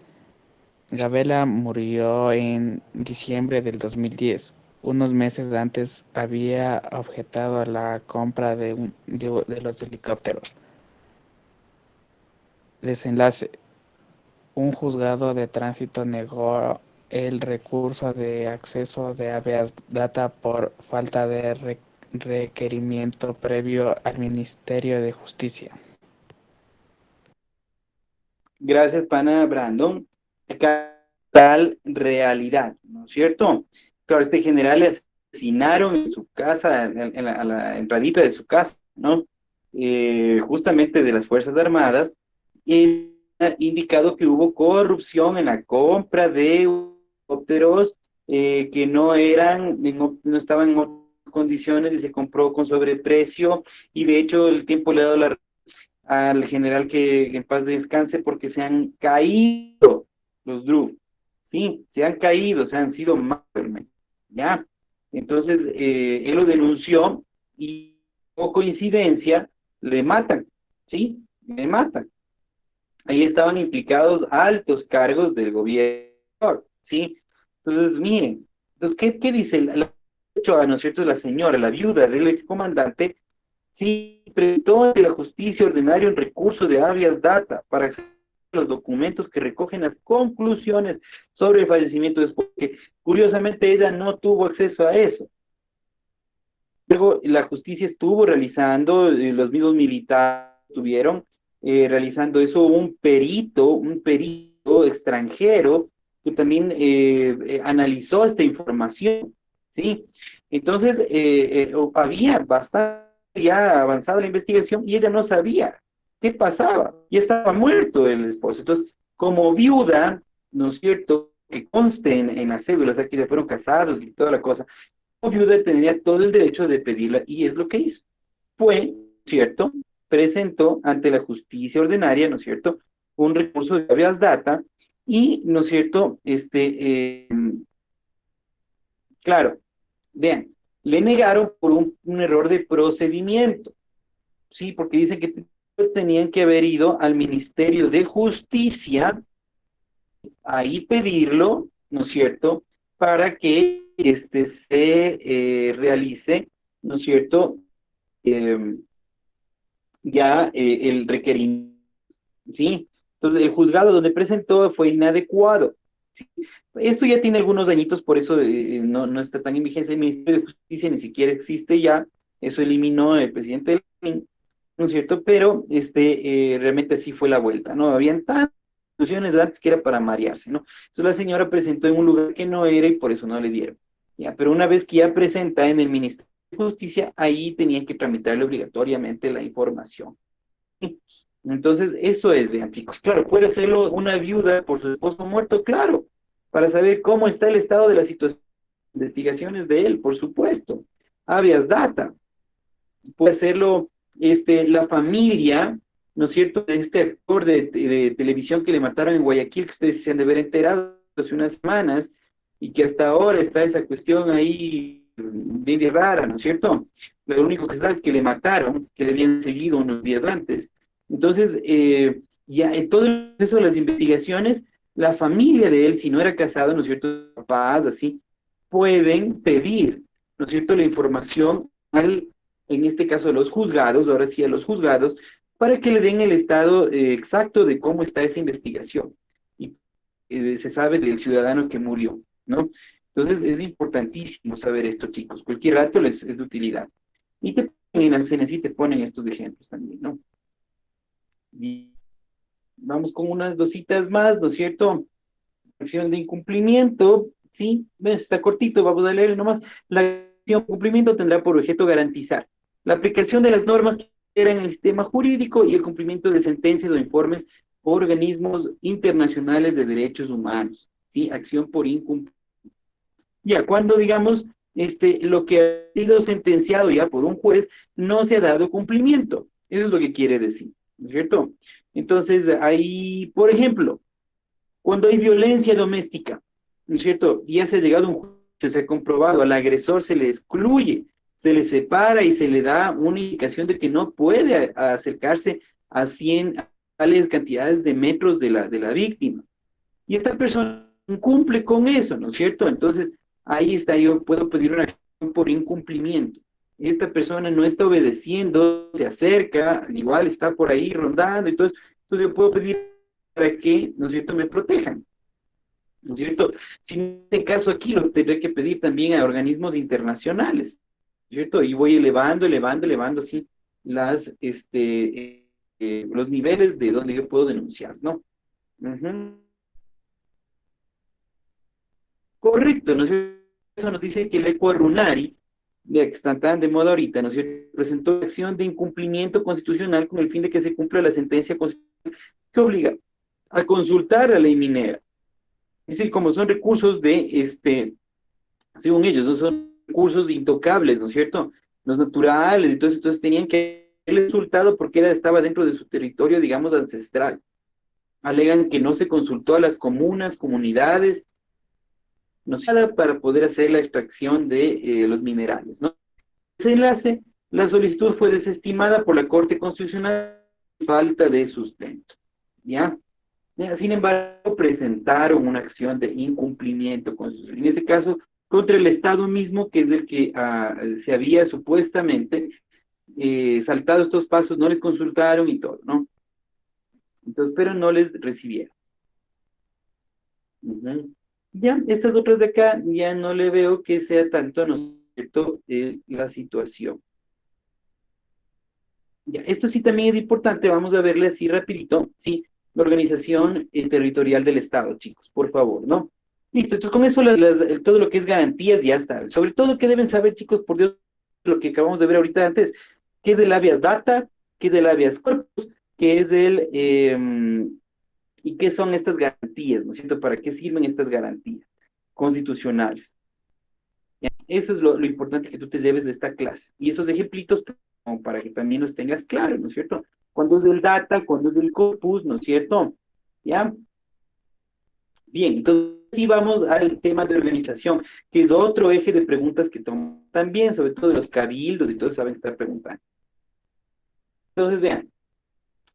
Gabela murió en diciembre del 2010. Unos meses antes había objetado la compra de los helicópteros. Desenlace. Un juzgado de tránsito negó el recurso de acceso de habeas data por falta de requerimiento previo al Ministerio de Justicia. Gracias, pana Brandon. Acá tal realidad, ¿no es cierto? Claro, este general le asesinaron en su casa, a la entradita de su casa, ¿no? Justamente de las Fuerzas Armadas, y ha indicado que hubo corrupción en la compra de helicópteros que no estaban en otras condiciones y se compró con sobreprecio, y de hecho el tiempo le ha dado al general que en paz descanse, porque se han caído los DRU, sí, se han caído, se han sido mal, ¿ya? Entonces, él lo denunció y, por coincidencia, le matan, ¿sí? Le matan. Ahí estaban implicados altos cargos del gobierno, ¿sí? Entonces, miren, entonces, ¿qué dice ¿no es cierto? La señora, la viuda del excomandante? Sí, presentó ante la justicia ordinaria un recurso de habeas data para acceder a los documentos que recogen las conclusiones sobre el fallecimiento de su esposo, porque curiosamente ella no tuvo acceso a eso. Luego la justicia estuvo realizando, los mismos militares estuvieron realizando eso, un perito extranjero que también analizó esta información, ¿sí? Entonces, había bastante ya avanzado la investigación y ella no sabía qué pasaba, y estaba muerto el esposo. Entonces, como viuda, ¿no es cierto?, que conste en las cédulas, aquí ya fueron casados y toda la cosa, como viuda tendría todo el derecho de pedirla, y es lo que hizo. Fue, ¿cierto?, presentó ante la justicia ordinaria, ¿no es cierto?, un recurso de habeas data, y, ¿no es cierto?, claro, vean, le negaron por un error de procedimiento, ¿sí? Porque dicen que tenían que haber ido al Ministerio de Justicia, ahí pedirlo, ¿no es cierto?, para que se realice, ¿no es cierto?, ya el requerimiento, ¿sí? Entonces, el juzgado donde presentó fue inadecuado. ¿Sí? Esto ya tiene algunos añitos, por eso no está tan en vigencia. El Ministerio de Justicia ni siquiera existe ya, eso eliminó el presidente del, ¿no es cierto? Pero realmente sí fue la vuelta, ¿no? Habían tantas instituciones antes que era para marearse, ¿no? Entonces la señora presentó en un lugar que no era y por eso no le dieron. Ya, pero una vez que ya presenta en el Ministerio de Justicia, ahí tenían que tramitarle obligatoriamente la información. Entonces, eso es, vean, chicos. Claro, puede hacerlo una viuda por su esposo muerto, claro, para saber cómo está el estado de la situación, investigaciones de él, por supuesto. Habeas data. Puede hacerlo la familia, ¿no es cierto?, de este actor de televisión que le mataron en Guayaquil, que ustedes se han de haber enterado hace unas semanas, y que hasta ahora está esa cuestión ahí medio rara, ¿no es cierto? Lo único que se sabe es que le mataron, que le habían seguido unos días antes. Entonces, ya en todo el proceso de las investigaciones, la familia de él, si no era casado, ¿no es cierto?, papás, así, pueden pedir, ¿no es cierto?, la información en este caso a los juzgados, ahora sí a los juzgados, para que le den el estado exacto de cómo está esa investigación. Y se sabe del ciudadano que murió, ¿no? Entonces es importantísimo saber esto, chicos. Cualquier dato es de utilidad. Y en el CNC te ponen estos ejemplos también, ¿no? Y vamos con unas dositas más, ¿no es cierto? Acción de incumplimiento, ¿sí? ¿Ves? Está cortito, vamos a leer nomás. La acción de incumplimiento tendrá por objeto garantizar la aplicación de las normas que en el sistema jurídico y el cumplimiento de sentencias o informes por organismos internacionales de derechos humanos, ¿sí? Acción por incumplimiento. Ya, cuando, digamos, lo que ha sido sentenciado ya por un juez no se ha dado cumplimiento. Eso es lo que quiere decir, ¿no es cierto? Entonces, ahí, por ejemplo, cuando hay violencia doméstica, ¿no es cierto? Ya se ha llegado a un juicio, se ha comprobado, al agresor se le excluye, se le separa y se le da una indicación de que no puede acercarse a 100 tales cantidades de metros de la víctima. Y esta persona cumple con eso, ¿no es cierto? Entonces, ahí está, yo puedo pedir una acción por incumplimiento. Esta persona no está obedeciendo, se acerca, igual está por ahí rondando, entonces yo puedo pedir para que, ¿no es cierto?, me protejan, ¿no es cierto? Si en este caso aquí lo tendré que pedir también a organismos internacionales, ¿no es cierto? Y voy elevando así los niveles de donde yo puedo denunciar, ¿no? Ujú. Correcto, ¿no es cierto? Eso nos dice que el Ecuador Runari, que está tan de moda ahorita, ¿no es cierto?, presentó acción de incumplimiento constitucional con el fin de que se cumpla la sentencia constitucional que obliga a consultar la ley minera. Es decir, como son recursos según ellos, no son recursos intocables, ¿no es cierto?, los naturales, entonces tenían que haber resultado porque estaba dentro de su territorio, digamos, ancestral. Alegan que no se consultó a las comunas, comunidades, no sé, nada para poder hacer la extracción de los minerales, ¿no? Ese enlace, la solicitud fue desestimada por la Corte Constitucional por falta de sustento, ¿ya? Sin embargo, presentaron una acción de incumplimiento constitucional, en este caso, contra el Estado mismo, que es el que se había supuestamente saltado estos pasos, no les consultaron y todo, ¿no? Entonces, pero no les recibieron. Ujú. Ya, estas otras de acá, ya no le veo que sea tanto, ¿no es cierto?, la situación. Ya, esto sí también es importante, vamos a verle así rapidito, ¿sí? La organización territorial del Estado, chicos, por favor, ¿no? Listo, entonces con eso todo lo que es garantías ya está. Sobre todo, ¿qué deben saber, chicos? Por Dios, lo que acabamos de ver ahorita antes, ¿qué es el habeas data? ¿Qué es el habeas corpus? ¿Qué es y qué son estas garantías, ¿no es cierto? ¿Para qué sirven estas garantías constitucionales? ¿Ya? Eso es lo importante que tú te lleves de esta clase. Y esos ejemplitos, como para que también los tengas claros, ¿no es cierto? Cuando es el data, cuando es el corpus, ¿no es cierto? ¿Ya? Bien, entonces sí vamos al tema de organización, que es otro eje de preguntas que toman también, sobre todo los cabildos y todos saben estar preguntando. Entonces, vean,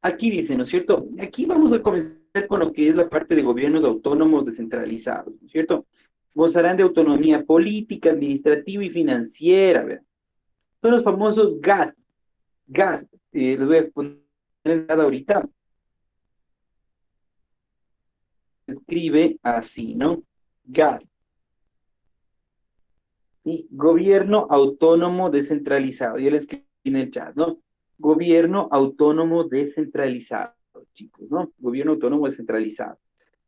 aquí dice, ¿no es cierto? Aquí vamos a comenzar con lo que es la parte de gobiernos autónomos descentralizados, ¿no es cierto? Gozarán de autonomía política, administrativa y financiera, ¿verdad? Son los famosos GAT. GAT, les voy a poner el GAT ahorita. Se escribe así, ¿no? GAT. ¿Sí? Gobierno autónomo descentralizado. Yo les escribí en el chat, ¿no? Gobierno autónomo descentralizado, chicos, ¿no? Gobierno autónomo descentralizado.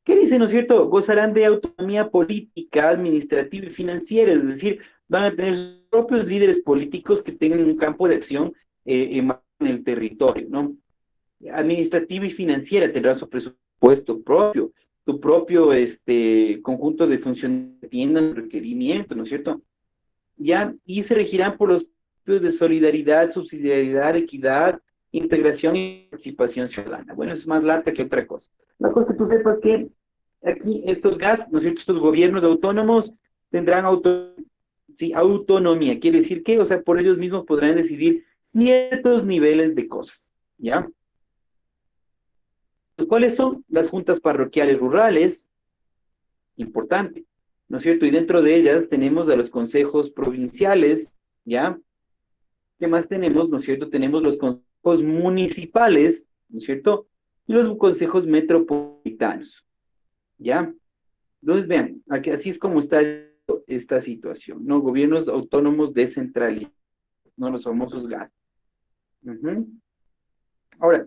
¿Qué dice, no es cierto? Gozarán de autonomía política, administrativa y financiera, es decir, van a tener sus propios líderes políticos que tengan un campo de acción en el territorio, ¿no? Administrativa y financiera tendrá su presupuesto propio, su propio conjunto de funciones que tiendan requerimiento, ¿no es cierto? Ya, y se regirán por los principios de solidaridad, subsidiariedad, equidad, integración y participación ciudadana. Bueno, es más lata que otra cosa. La cosa es que tú sepas que aquí estos GAT, ¿no es cierto?, estos gobiernos autónomos tendrán autonomía. Quiere decir que, o sea, por ellos mismos podrán decidir ciertos niveles de cosas, ¿ya? Pues, ¿cuáles son? Las juntas parroquiales rurales, importante, ¿no es cierto? Y dentro de ellas tenemos a los consejos provinciales, ¿ya? ¿Qué más tenemos? ¿No es cierto? Tenemos los consejos municipales, ¿no es cierto? Y los consejos metropolitanos, ¿ya? Entonces, vean, aquí, así es como está esta situación, ¿no? Gobiernos autónomos descentralizados, ¿no? Los famosos GAT. Ahora,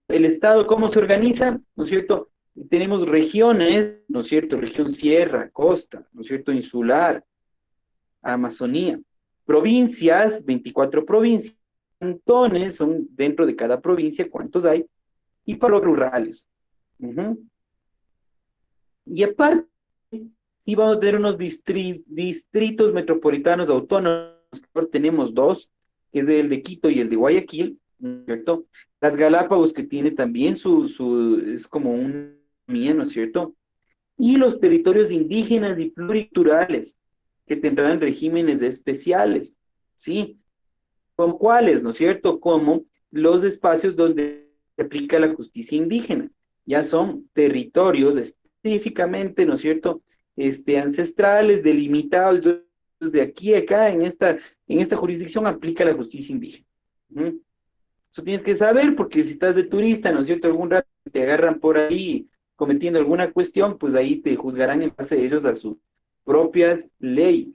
el Estado, ¿cómo se organiza? ¿No es cierto? Tenemos regiones, ¿no es cierto? Región sierra, costa, ¿no es cierto? Insular, Amazonía. Provincias, 24 provincias. Cantones son dentro de cada provincia, ¿cuántos hay? Y parroquias rurales. Y aparte, y vamos a tener unos distritos metropolitanos autónomos. Tenemos dos, que es el de Quito y el de Guayaquil, ¿no es cierto? Las Galápagos, que tiene también es como un mía, ¿no es cierto? Y los territorios indígenas y pluriculturales, que tendrán regímenes especiales, ¿sí? ¿Con cuáles, no es cierto? Como los espacios donde se aplica la justicia indígena. Ya son territorios específicamente, ¿no es cierto? Ancestrales, delimitados, de aquí a acá, en esta jurisdicción aplica la justicia indígena. ¿Mm? Eso tienes que saber, porque si estás de turista, ¿no es cierto? Algún rato te agarran por ahí cometiendo alguna cuestión, pues ahí te juzgarán en base a ellos a sus propias leyes.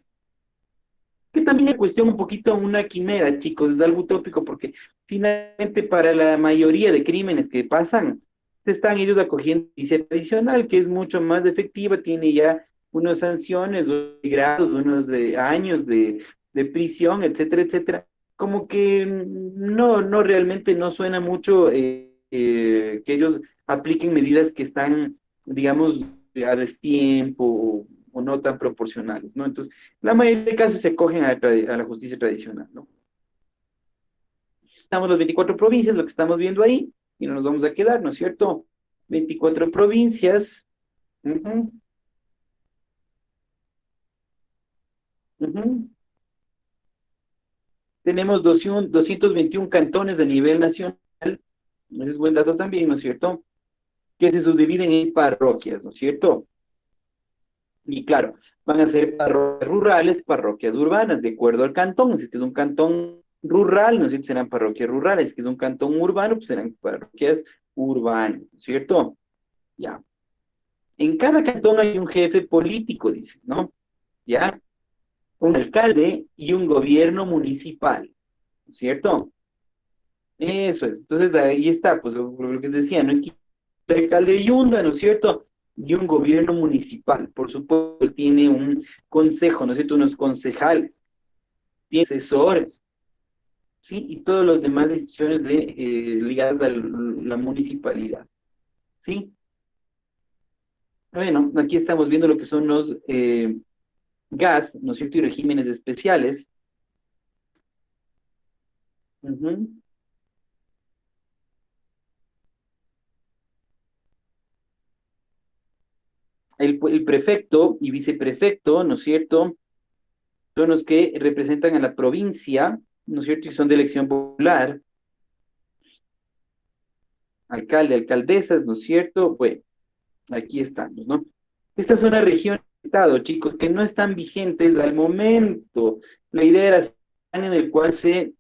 Que también es cuestión un poquito una quimera, chicos, es algo utópico, porque finalmente para la mayoría de crímenes que pasan, se están ellos acogiendo justicia tradicional, que es mucho más efectiva, tiene ya unas sanciones, unos grados, unos años de prisión, etcétera, etcétera. Como que no realmente no suena mucho que ellos apliquen medidas que están, digamos, a destiempo o no tan proporcionales, ¿no? Entonces, la mayoría de casos se acogen a la justicia tradicional, ¿no? Estamos las 24 provincias, lo que estamos viendo ahí, y no nos vamos a quedar, ¿no es cierto? 24 provincias. Ujú, ujú. Tenemos 221 cantones a nivel nacional, ese es buen dato también, ¿no es cierto? Que se subdividen en parroquias, ¿no es cierto? Y claro, van a ser parroquias rurales, parroquias urbanas, de acuerdo al cantón. Si es que es un cantón rural, ¿no es cierto? Serán parroquias rurales. Si es un cantón urbano, pues serán parroquias urbanas, ¿no es cierto? Ya. En cada cantón hay un jefe político, dice, ¿no? ¿Ya? Un alcalde y un gobierno municipal, ¿no es cierto? Eso es. Entonces ahí está, pues lo que les decía, ¿no? Aquí el alcalde Yunda, ¿no es cierto? Y un gobierno municipal, por supuesto, tiene un consejo, ¿no es cierto? Unos concejales, tiene asesores, ¿sí? Y todas las demás instituciones ligadas a la municipalidad, ¿sí? Bueno, aquí estamos viendo lo que son los GAD, ¿no es cierto? Y regímenes especiales. Ujú. El prefecto y viceprefecto, ¿no es cierto? Son los que representan a la provincia, ¿no es cierto? Y son de elección popular. Alcalde, alcaldesas, ¿no es cierto? Bueno, aquí estamos, ¿no? Estas son las regiones de Estado, chicos, que no están vigentes al momento. La idea era en el cual se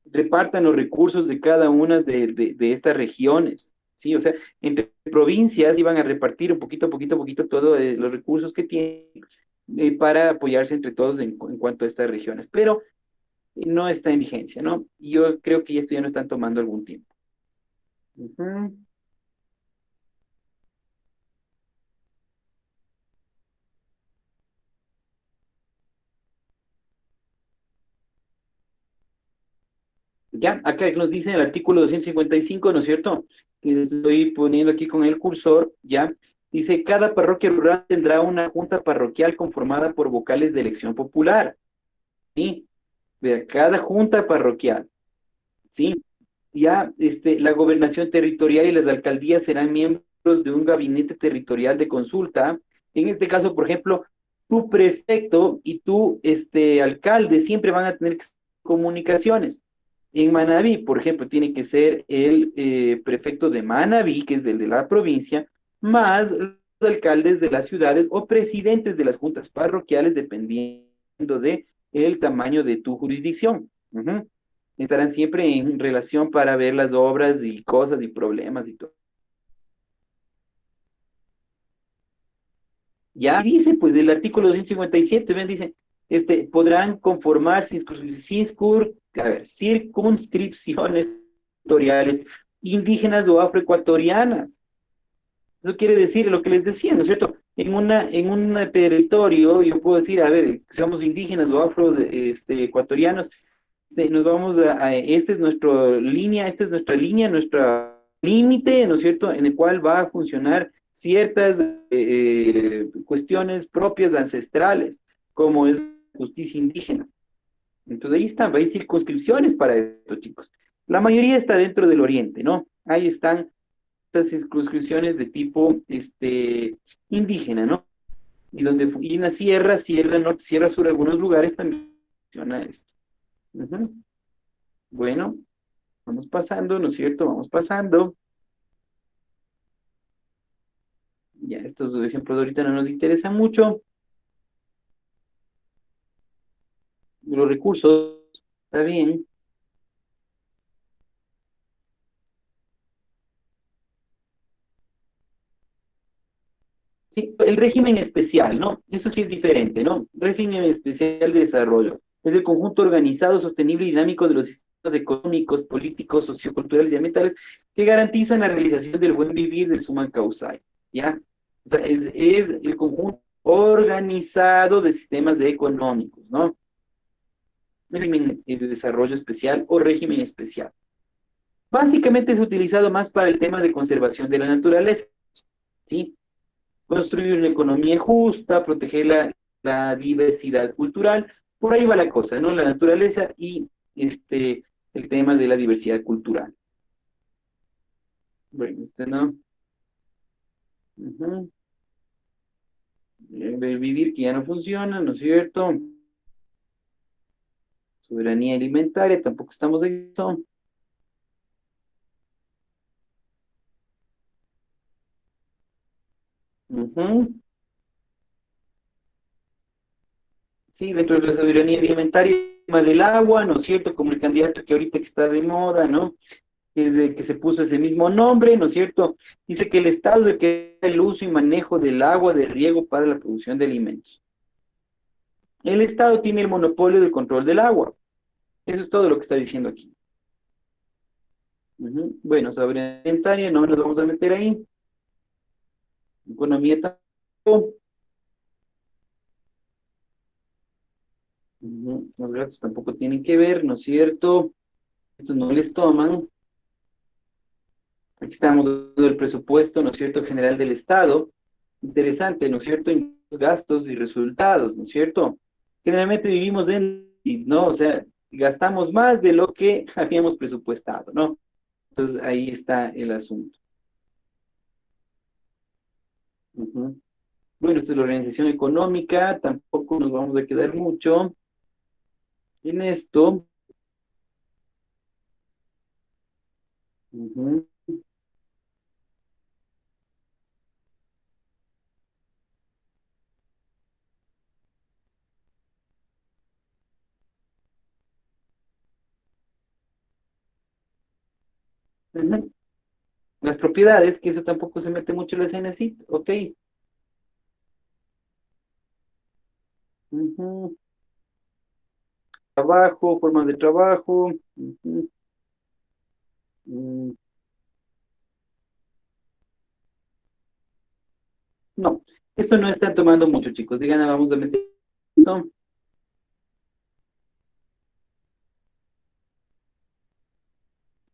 repartan los recursos de cada una de estas regiones, ¿sí? O sea, entre provincias iban a repartir un poquito, poquito, poquito todos los recursos que tienen para apoyarse entre todos en cuanto a estas regiones, pero no está en vigencia, ¿no? Yo creo que esto ya no están tomando algún tiempo. Ujú. Ya, acá nos dice el artículo 255, ¿no es cierto? Y les estoy poniendo aquí con el cursor, ¿ya? Dice, cada parroquia rural tendrá una junta parroquial conformada por vocales de elección popular, ¿sí? Vea, cada junta parroquial, ¿sí? Ya, la gobernación territorial y las alcaldías serán miembros de un gabinete territorial de consulta. En este caso, por ejemplo, tu prefecto y tu, alcalde siempre van a tener comunicaciones. En Manabí, por ejemplo, tiene que ser el prefecto de Manabí, que es del de la provincia, más los alcaldes de las ciudades o presidentes de las juntas parroquiales, dependiendo de el tamaño de tu jurisdicción. Ujú. Estarán siempre en relación para ver las obras y cosas y problemas y todo. Ya dice, pues, el artículo 257, ven, dice, podrán conformar circunscripciones territoriales indígenas o afroecuatorianas. Eso quiere decir lo que les decía, ¿no es cierto? En un territorio, yo puedo decir, a ver, somos indígenas o ecuatorianos, nos vamos esta es nuestra línea, nuestro límite, ¿no es cierto?, en el cual va a funcionar ciertas cuestiones propias ancestrales, como es la justicia indígena. Entonces ahí están, hay circunscripciones para esto, chicos. La mayoría está dentro del oriente, ¿no? Ahí están estas circunscripciones de tipo indígena, ¿no? Y en la sierra norte, sierra sur, algunos lugares también funciona esto. Ujú. Bueno, vamos pasando, ¿no es cierto? Vamos pasando. Ya, estos ejemplos de ahorita no nos interesan mucho. Los recursos, está bien. Sí, el régimen especial, ¿no? Eso sí es diferente, ¿no? Régimen especial de desarrollo. Es el conjunto organizado, sostenible y dinámico de los sistemas económicos, políticos, socioculturales y ambientales que garantizan la realización del buen vivir del Suman Causai, ¿ya? O sea, es el conjunto organizado de sistemas económicos, ¿no? Régimen de desarrollo especial o régimen especial. Básicamente es utilizado más para el tema de conservación de la naturaleza, ¿sí? Construir una economía justa, proteger la diversidad cultural, por ahí va la cosa, ¿no? La naturaleza y el tema de la diversidad cultural. Bueno, no. Ujú. Vivir que ya no funciona, ¿no es cierto? Soberanía alimentaria, tampoco estamos en eso. Ujú. Sí, dentro de la soberanía alimentaria, el tema del agua, ¿no es cierto? Como el candidato que ahorita está de moda, ¿no? Desde que se puso ese mismo nombre, ¿no es cierto? Dice que el Estado de que el uso y manejo del agua de riego para la producción de alimentos. El Estado tiene el monopolio del control del agua. Eso es todo lo que está diciendo aquí. Ujú. Bueno, soberanía alimentaria, no nos vamos a meter ahí. Economía tampoco. Ujú. Los gastos tampoco tienen que ver, ¿no es cierto? Estos no les toman. Aquí estamos dando el presupuesto, ¿no es cierto?, general del Estado. Interesante, ¿no es cierto?, en gastos y resultados, ¿no es cierto? Generalmente vivimos ¿no? O sea, gastamos más de lo que habíamos presupuestado, ¿no? Entonces ahí está el asunto. Ujú. Bueno, esta es la organización económica, tampoco nos vamos a quedar mucho en esto. Ujú. Ujú. Las propiedades, que eso tampoco se mete mucho en la CNCIT, ok. Ujú. Trabajo, formas de trabajo. Ujú. Mm, no, esto no están tomando mucho, chicos. Digan, vamos a meter esto.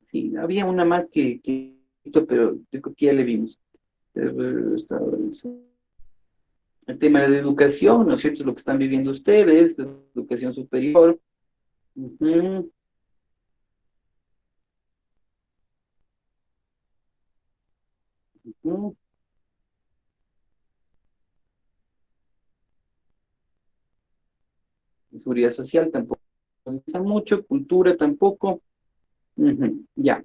Sí, había una más pero yo creo que ya le vimos. El tema de la educación, ¿no es cierto? Es lo que están viviendo ustedes, la educación superior. Ujú, ujú. Seguridad social tampoco nos interesa mucho, cultura tampoco. Ujú, ya.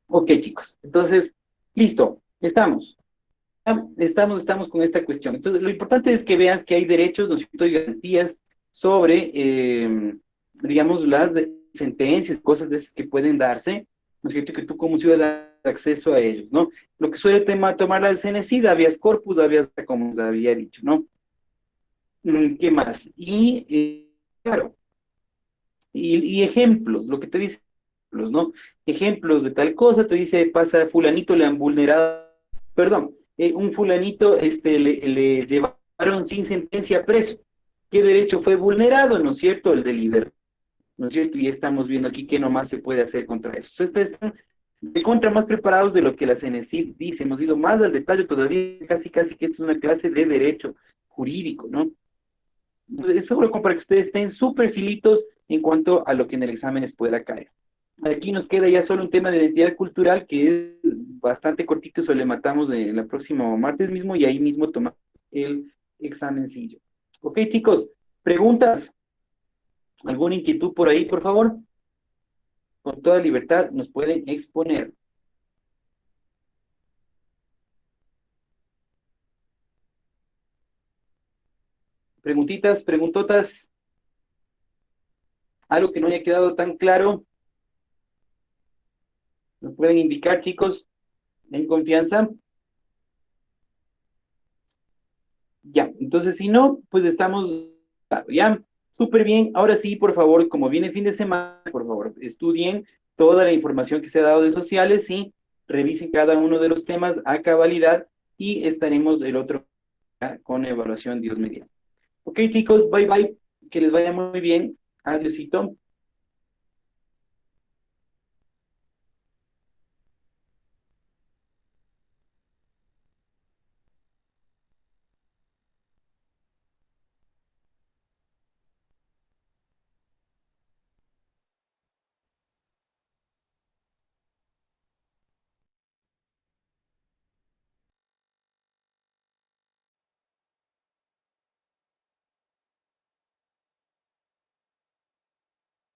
Ok, chicos. Entonces, listo, estamos. Estamos con esta cuestión. Entonces, lo importante es que veas que hay derechos, ¿no es cierto?, y garantías sobre, digamos, las sentencias, cosas de esas que pueden darse, ¿no es cierto?, que tú como ciudadano tienes acceso a ellos, ¿no? Lo que suele tomar la CNCID, habeas corpus, habeas, como os había dicho, ¿no? ¿Qué más? Y, claro, y ejemplos, lo que te dice, ejemplos, ¿no? Ejemplos de tal cosa, te dice, pasa, fulanito le han vulnerado, perdón, un fulanito le llevaron sin sentencia preso. ¿Qué derecho fue vulnerado? ¿No es cierto? El de libertad, ¿no es cierto? Y estamos viendo aquí qué nomás se puede hacer contra eso. Estas están de contra más preparados de lo que la CENESID dice. Hemos ido más al detalle todavía, casi que esto es una clase de derecho jurídico, ¿no? Entonces, seguro como para que ustedes estén súper filitos en cuanto a lo que en el examen les pueda caer. Aquí nos queda ya solo un tema de identidad cultural que es bastante cortito, eso le matamos en el próximo martes mismo y ahí mismo tomamos el examencillo. Ok, chicos, preguntas, alguna inquietud por ahí, por favor. Con toda libertad nos pueden exponer. Preguntitas, preguntotas. Algo que no haya quedado tan claro. Nos pueden indicar, chicos, en confianza. Ya, entonces si no, pues estamos, ya, súper bien. Ahora sí, por favor, como viene fin de semana, por favor, estudien toda la información que se ha dado de sociales y revisen cada uno de los temas a cabalidad y estaremos el otro con evaluación, Dios mediante. Ok, chicos, bye bye, que les vaya muy bien. Adiósito.